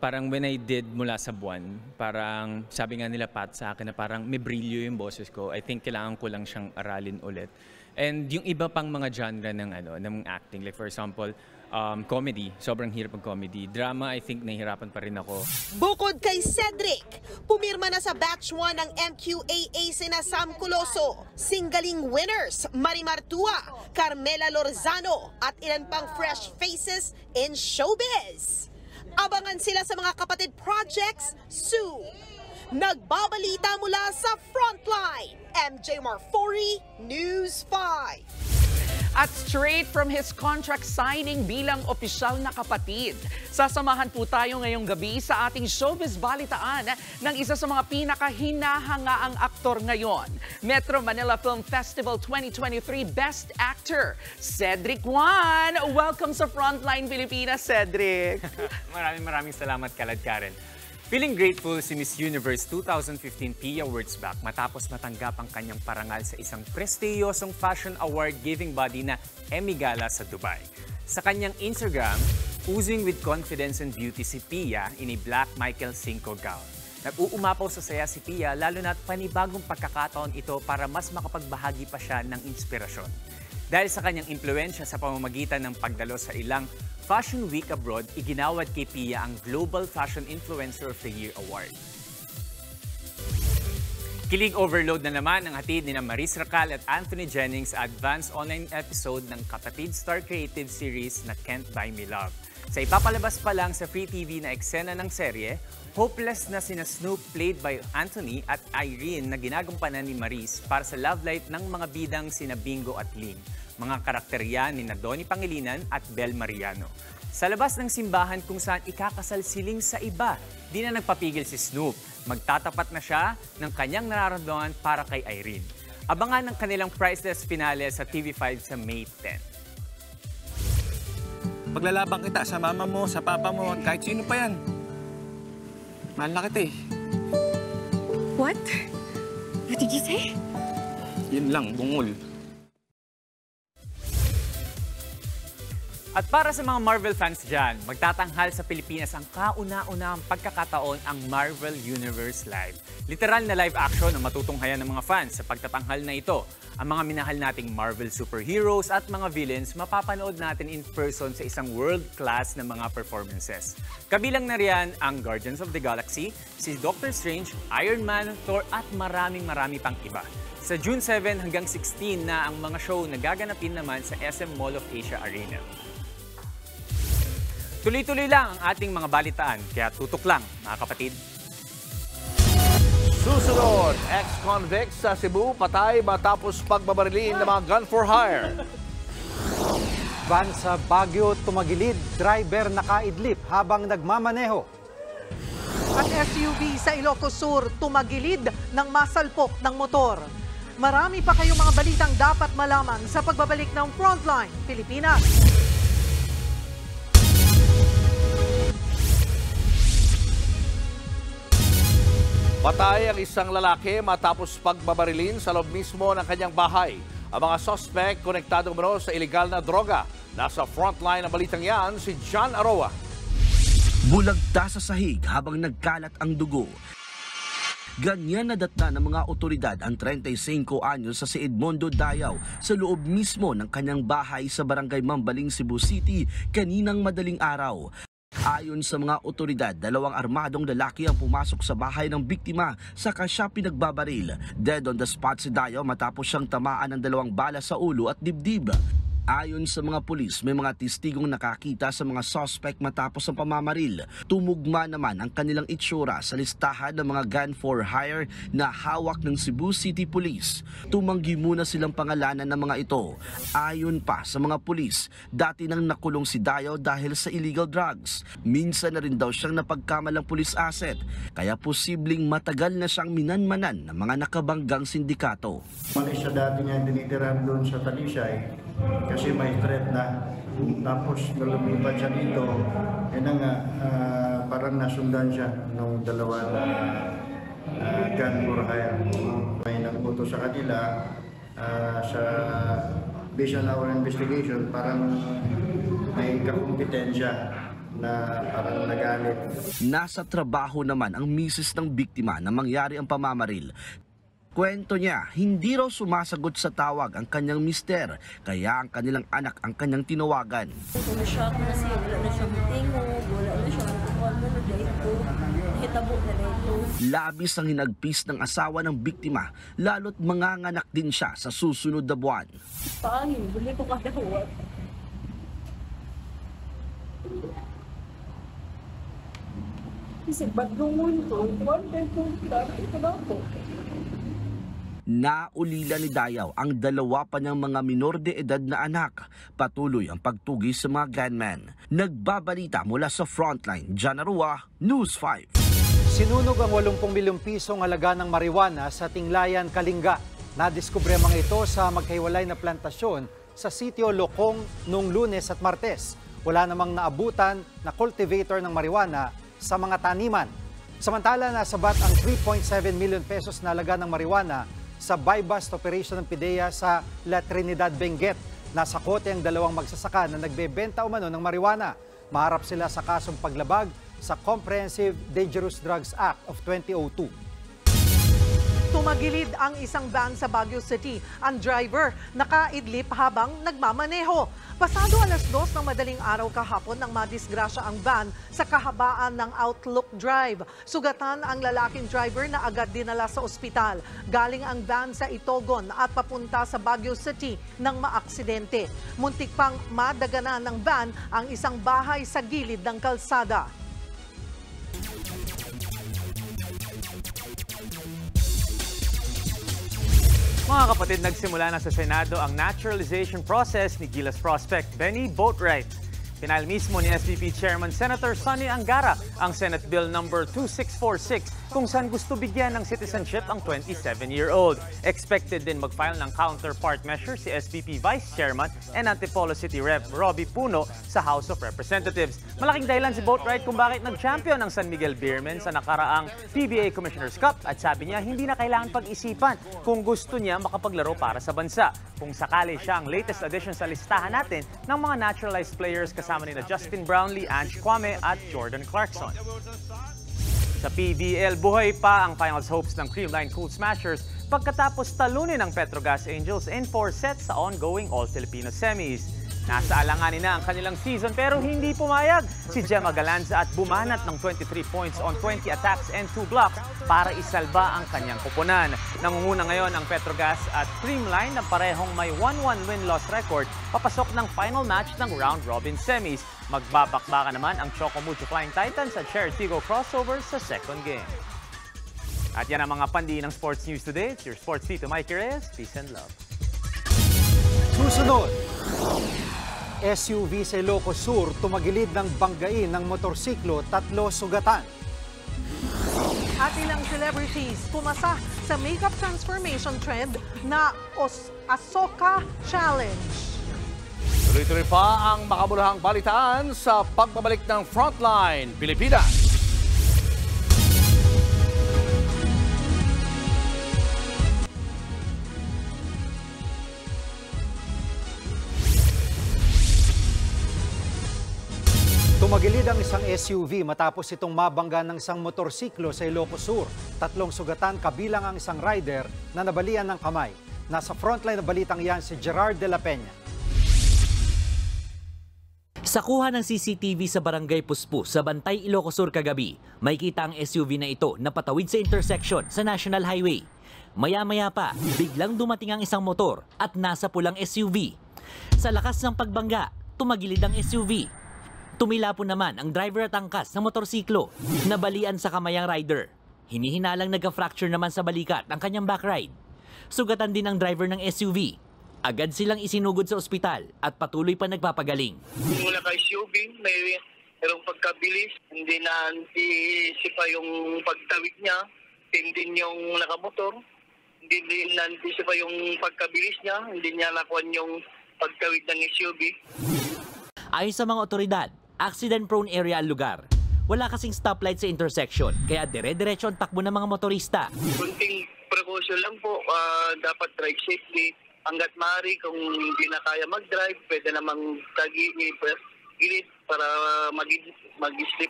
parang when I did Mula sa Buwan, parang sabi nga nila Pat sa akin na parang may brilyo yung boses ko. I think kailangan ko lang siyang aralin ulit. And yung iba pang mga genre ng acting, like for example, comedy, sobrang hirap ng comedy. Drama, I think nahihirapan pa rin ako. Bukod kay Cedric, pumirma na sa batch 1 ng MQAA sina Sam Culoso, Singaling winners Marimar Tua, Carmela Lorzano at ilan pang fresh faces in showbiz. Abangan sila sa mga kapatid projects soon. Nagbabalita mula sa Frontline, MJ Marfori, News 5. At straight from his contract signing bilang opisyal na kapatid, sasamahan po tayo ngayong gabi sa ating showbiz balitaan ng isa sa mga pinakahinahangaang aktor ngayon. Metro Manila Film Festival 2023 Best Actor, Cedric Juan. Welcome sa Frontline Pilipinas, Cedric. Maraming salamat, Kalad Karen. Feeling grateful si Miss Universe 2015 PIA Wurzbach matapos matanggap ang kanyang parangal sa isang prestiyosong fashion award-giving body na Emmy Gala sa Dubai. Sa kanyang Instagram, oozing with confidence and beauty si Pia in a black Michael Cinco gown. Nag-uumapaw sa saya si Pia lalo na't panibagong pagkakataon ito para mas makapagbahagi pa siya ng inspirasyon. Dahil sa kanyang impluensya sa pamamagitan ng pagdalo sa ilang Fashion Week abroad, iginawad kay Pia ang Global Fashion Influencer of the Year Award. Kilig overload na naman ang hatid ni Maris Racal at Anthony Jennings sa advanced online episode ng Kapatid Star Creative Series na Can't Buy Me Love. Sa ipapalabas pa lang sa Free TV na eksena ng serye, hopeless na sina Snoop played by Anthony at Irene na ginagampanan ni Maris para sa love life ng mga bidang sina Bingo at Ling. Mga karakter yan ni Donnie Pangilinan at Bel Mariano. Sa labas ng simbahan kung saan ikakasal si Ling sa iba, di na nagpapigil si Snoop. Magtatapat na siya ng kanyang nararamdaman para kay Irene. Abangan ang kanilang priceless finale sa TV5 sa May 10. Paglalabang kita sa mama mo, sa papa mo, kahit sino pa yan. Mahal na kita eh. What? What did you say? Yun lang, bungol. At para sa mga Marvel fans dyan, magtatanghal sa Pilipinas ang kauna-unahang pagkakataon ang Marvel Universe Live. Literal na live action ang matutunghayan ng mga fans sa pagtatanghal na ito. Ang mga minahal nating Marvel superheroes at mga villains mapapanood natin in person sa isang world-class na mga performances. Kabilang na riyan ang Guardians of the Galaxy, si Doctor Strange, Iron Man, Thor at marami pang iba. Sa June 7 hanggang 16 na ang mga show na gaganapin naman sa SM Mall of Asia Arena. Tuloy-tuloy lang ang ating mga balitaan, kaya tutok lang, mga kapatid. Susunod, ex-convict sa Cebu patay matapos pagbabarilin ng mga gun for hire. Van sa Baguio tumagilid, driver nakaidlip habang nagmamaneho. At SUV sa Ilocos Sur tumagilid ng masalpok ng motor. Marami pa kayong mga balitang dapat malaman sa pagbabalik ng Frontline Pilipinas. Patay ang isang lalaki matapos pagbabarilin sa loob mismo ng kanyang bahay. Ang mga suspect konektado umano sa ilegal na droga. Nasa frontline ng balitang yan si John Aroa. Bulagta sa sahig habang nagkalat ang dugo. Ganyan nadatna ng mga otoridad ang 35 anyos sa si Edmondo Dayaw sa loob mismo ng kanyang bahay sa barangay Mambaling, Cebu City kaninang madaling araw. Ayon sa mga otoridad, 2 armadong lalaki ang pumasok sa bahay ng biktima saka siya pinagbabaril. Dead on the spot si Dayaw matapos siyang tamaan ng 2 bala sa ulo at dibdib. Ayon sa mga pulis, may mga testigong nakakita sa mga suspect matapos ang pamamaril. Tumugma naman ang kanilang itsura sa listahan ng mga gun for hire na hawak ng Cebu City Police. Tumanggi muna silang pangalanan ng mga ito. Ayon pa sa mga pulis, dati nang nakulong si Dayaw dahil sa illegal drugs. Minsan na rin daw siyang napagkamalang police asset, kaya posibleng matagal na siyang minanmanan ng mga nakabanggang sindikato. Mali siya dati niya dinitirahan doon sa Talisay kasi may threat na. Tapos lumipat siya dito, parang nasundan siya ng 2 gun for hire. May nagputo sa kanila sa based on our investigation, parang may kakumpetensya na parang nagalit. Nasa trabaho naman ang misis ng biktima na mangyari ang pamamaril. Kwento niya, hindi raw sumasagot sa tawag ang kanyang mister, kaya ang kanilang anak ang kanyang tinawagan. Na-shock na siya, wala na siyang tingog, wala na siyang kukuhan mo na dito, hitabo na dito. Labis ang hinagpis ng asawa ng biktima, lalo't manganganak din siya sa susunod na buwan. Pangin, buli ko kadawat. Kasi badlungon ko, one day ko, dati ko na ako. Naulila ni Dayaw ang 2 pa niyang mga minor de edad na anak. Patuloy ang pagtugis sa mga gunmen. Nagbabalita mula sa Frontline, John Arua, News 5. Sinunog ang 80 milyong pisong halaga ng marijuana sa Tinglayan, Kalinga. Nadiskubre mga ito sa magkahiwalay na plantasyon sa sitio Lokong noong Lunes at Martes. Wala namang naabutan na cultivator ng marijuana sa mga taniman. Samantala, nasabat ang 3.7 million pesos na halaga ng marijuana sa buy-bust operation ng PIDEA sa La Trinidad, Benguet. Nasa kote ang 2 magsasaka na nagbebenta umano ng marijuana. Maharap sila sa kasong paglabag sa Comprehensive Dangerous Drugs Act of 2002. Tumagilid ang isang van sa Baguio City. Ang driver nakaidlip habang nagmamaneho. Pasado 2:00 ng madaling araw kahapon nang madisgrasya ang van sa kahabaan ng Outlook Drive. Sugatan ang lalaking driver na agad dinala sa ospital. Galing ang van sa Itogon at papunta sa Baguio City nang maaksidente. Muntik pang madaganan ng van ang isang bahay sa gilid ng kalsada. Mga kapatid, nagsimula na sa Senado ang naturalization process ni Gilas prospect Benny Boatwright. Pinal mismo ni SPP Chairman Senator Sonny Angara ang Senate Bill number 2646 kung saan gusto bigyan ng citizenship ang 27-year-old. Expected din mag-file ng counterpart measure si SPP Vice Chairman and Antipolo City Rep. Robbie Puno sa House of Representatives. Malaking dahilan si Boatwright kung bakit nag-champion ang San Miguel Beermen sa nakaraang PBA Commissioner's Cup at sabi niya hindi na kailangan pag-isipan kung gusto niya makapaglaro para sa bansa. Kung sakali siya ang latest addition sa listahan natin ng mga naturalized players kasama nila Justin Brownlee, Ange Kwame at Jordan Clarkson. Sa PBL, buhay pa ang finals hopes ng Creamline Cool Smashers pagkatapos talunin ng Petrogas Angels in 4 sets sa ongoing All-Filipino Semis. Nasa alanganin na ang kanilang season pero hindi pumayag si Gemma Galanza at bumanat ng 23 points on 20 attacks and 2 blocks para isalba ang kanyang koponan. Nangunguna ngayon ang Petrogas at Creamline na parehong may 1-1 win-loss record papasok ng final match ng round-robin semis. Magbabakbaka naman ang Choco Mucho Flying Titans at Cheritigo Crossover sa second game. At yan ang mga pandi ng sports news today. It's your sports Tito Mikey Reyes. Peace and love. Susunod, SUV sa Ilocos Sur tumagilid ng banggain ng motorsiklo, 3 sugatan. At ilang celebrities pumasa sa makeup transformation trend na Asoka Challenge. Tuloy-tuloy pa ang makabulahang balitaan sa pagbabalik ng Frontline Pilipinas. Tumagilid ang isang SUV matapos itong mabangga ng isang motorsiklo sa Ilocos Sur. 3 sugatan kabilang ang isang rider na nabalian ng kamay. Nasa frontline na balitang yan si Gerard de la Peña. Sa kuha ng CCTV sa Barangay Puspu sa Bantay, Ilocos Sur kagabi, may kita ang SUV na ito na patawid sa intersection sa National Highway. Maya-maya pa, biglang dumating ang isang motor at nasa pulang SUV. Sa lakas ng pagbangga, tumagilid ang SUV. Tumila po naman ang driver at angkas ng motorsiklo, nabalian sa kamay ang rider. Hinihinalang nagka-fracture naman sa balikat ang kanyang back ride. Sugatan din ang driver ng SUV. Agad silang isinugod sa ospital at patuloy pa nagpapagaling. Yung naka-SUV, mayroong pagkabilis, hindi na antisipa yung pagtawid niya, hindi yung nakamotor, hindi na antisipa yung pagkabilis niya, hindi niya nakuha yung pagtawid ng SUV. Ayon sa mga otoridad, accident-prone area ang lugar. Wala kasing stoplight sa intersection, kaya dire-diretso ang takbo ng mga motorista. Kunting precaution lang po, dapat drive safely. Hanggat maaari, kung hindi na kaya mag-drive, pwede namang gilid para mag-slip.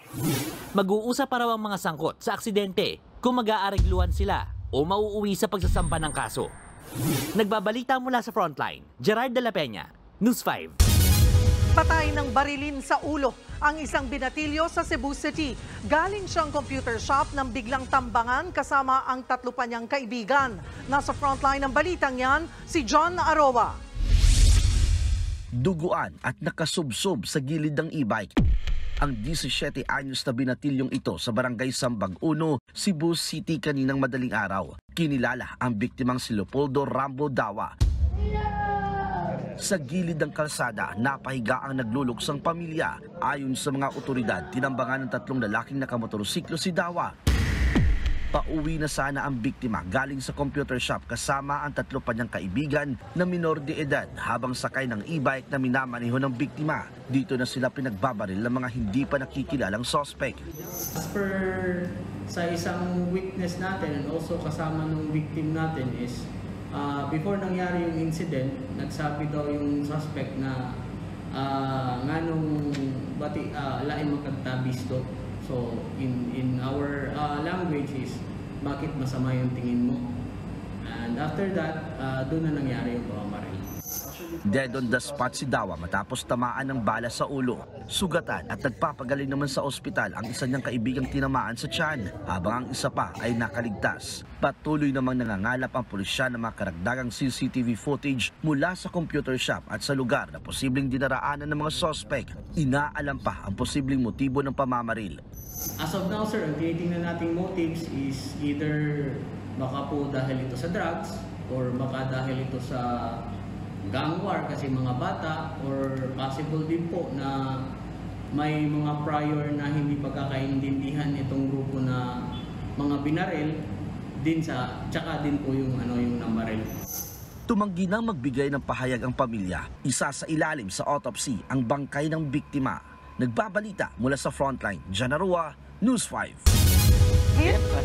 Mag-uusap pa raw ang mga sangkot sa aksidente kung mag-aaregluhan sila o mauuwi sa pagsasampa ng kaso. Nagbabalita mula sa Frontline, Gerard de la Peña, News 5. Patay ng barilin sa ulo ang isang binatilyo sa Cebu City. Galing siyang computer shop nang biglang tambangan kasama ang 3 pa niyang kaibigan. Nasa frontline ng balitang yan, si John Aroa. Duguan at nakasubsob sa gilid ng e-bike ang 17 anyos na binatilyong ito sa Barangay Sambag 1, Cebu City kaninang madaling araw. Kinilala ang biktimang si Leopoldo Rambo Dawa. Sa gilid ng kalsada, napahiga ang nagluluksang pamilya. Ayon sa mga otoridad, tinambangan ng 3 lalaking nakamotorsiklo si Dawa. Pauwi na sana ang biktima galing sa computer shop kasama ang 3 pa niyang kaibigan na minor de edad habang sakay ng e-bike na minamaneho ng biktima. Dito na sila pinagbabaril ng mga hindi pa nakikilalang suspect. As per sa isang witness natin and also kasama ng victim natin is before nangyari yung incident, nagsabi daw yung suspect na nganong bati lain magkagtabis to. So in our language is bakit masama yung tingin mo? And after that, doon na nangyari yung pamamaril. Dead on the spot si Dawa matapos tamaan ng bala sa ulo. Sugatan at nagpapagaling naman sa ospital ang isa niyang kaibigang tinamaan sa tiyan, habang ang isa pa ay nakaligtas. Patuloy namang nangangalap ang pulisya ng mga karagdagang CCTV footage mula sa computer shop at sa lugar na posibleng dinaraanan ng mga sospek. Inaalam pa ang posibleng motibo ng pamamaril. As of now, sir, ang tinitingnan nating motives is either baka po dahil ito sa drugs or baka dahil ito sa gang war kasi mga bata, or possible din po na may mga prior na hindi pagkakaintindihan itong grupo na mga binaril din sa tsaka din po yung namaril. Tumanggi na magbigay ng pahayag ang pamilya. Isa sa ilalim sa autopsy ang bangkay ng biktima. Nagbabalita mula sa frontline, Jan Arua, News 5.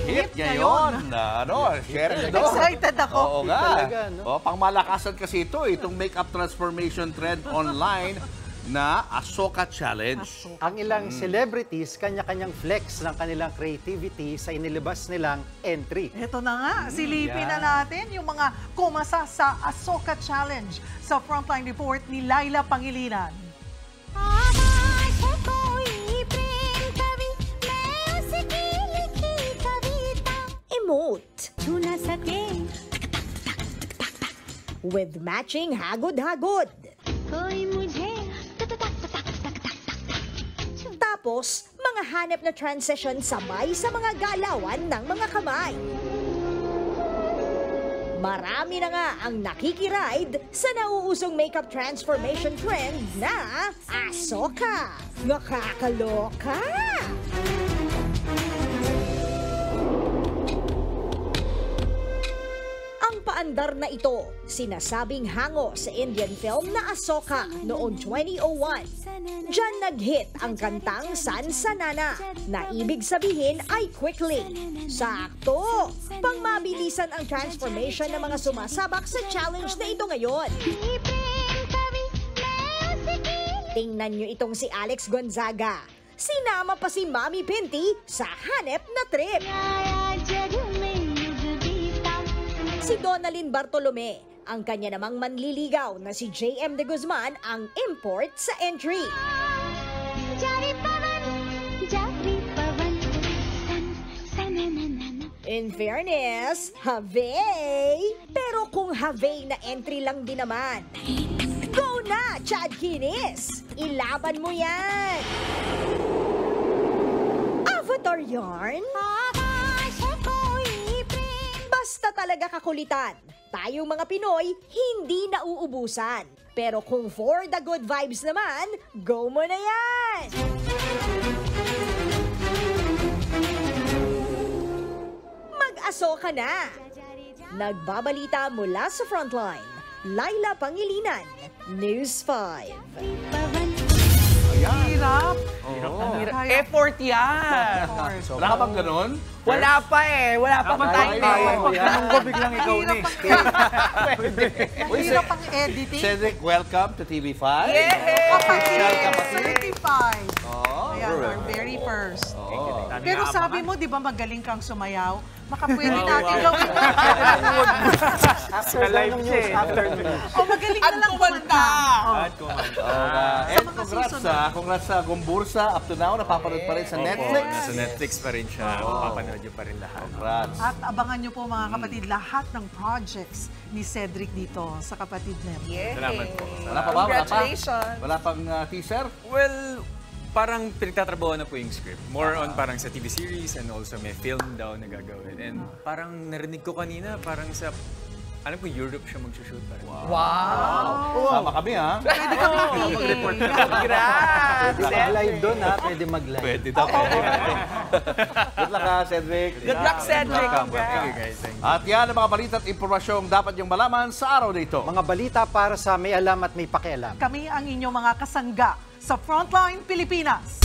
Hit ngayon. Share nyo doon. Excited ako. Oo nga. Talaga, no? Pangmalakasan kasi ito, itong makeup transformation trend online na Ahsoka Challenge. Ang ilang celebrities, kanya-kanyang flex ng kanilang creativity sa inilabas nilang entry. Ito na nga, silipin na natin yung mga kumasa sa Ahsoka Challenge sa Frontline Report ni Laila Pangilinan. Emote. With matching hagod-hagod. Tapos, mga hanap na transition sabay sa mga galawan ng mga kamay. Marami na nga ang nakikiride sa nauusong makeup transformation trend na Ahsoka. Nakakaloka! Ang paandar na ito, sinasabing hango sa Indian film na Ahsoka noong 2001. Diyan nag-hit ang kantang San Sanana na ibig sabihin ay quickly. Sakto! Pangmabilisan ang transformation ng mga sumasabak sa challenge na ito ngayon. Tingnan nyo itong si Alex Gonzaga. Sinama pa si Mami Pinty sa hanep na trip. Si Donalyn Bartolome, ang kanya namang manliligaw na si JM De Guzman ang import sa entry. In fairness, Havey! Pero kung Havey na entry lang din naman, go na, Chad Kinis! Ilaban mo yan! Avatar yarn? Basta talaga kakulitan. Tayong mga Pinoy, hindi nauubusan. Pero kung for the good vibes naman, go mo na yan! Mag-Ahsoka na! Nagbabalita mula sa Frontline, Laila Pangilinan, News 5. Hirap. Effort yan. Wala ka bang ganun? Wala pa eh. Wala pa tayo. Tanong ko biglang ikaw ni. Hirap ang editing. Cedric, welcome to TV5. Kapatid, certified. Ayan, our very first. Pero sabi mo, di ba magaling kang sumayaw? Baka pwede natin gawin ito. After ng news, after news. O magaling na lang kumanta. And congrats sa Gumbursa. Up to now, napapanood pa rin sa Netflix. Nasa Netflix pa rin siya. Mapapanood niyo pa rin lahat. Congrats. At abangan niyo po mga kapatid, lahat ng projects ni Cedric dito sa Kapatid Network. Salamat po. Wala pa ba? Congratulations. Wala pang teaser? Well, parang pinagtatrabaho na po yung script. More on parang sa TV series and also may film daw na gagawin. And parang narinig ko kanina, parang sa, alam ko Europe siya mag-shoot. Wow! Sama kami ha? Pwede kami mag-report na. Congrats! Pwede mag-live doon ha? Pwede mag-live. Pwede daw. Good luck ha, Cedric. Good luck, Cedric. Thank you guys. Thank you. At yan ang mga balita at impormasyong dapat niyong malaman sa araw na ito. Mga balita para sa may alam at may pakialam. Kami ang inyong mga kasangga sa Frontline Pilipinas.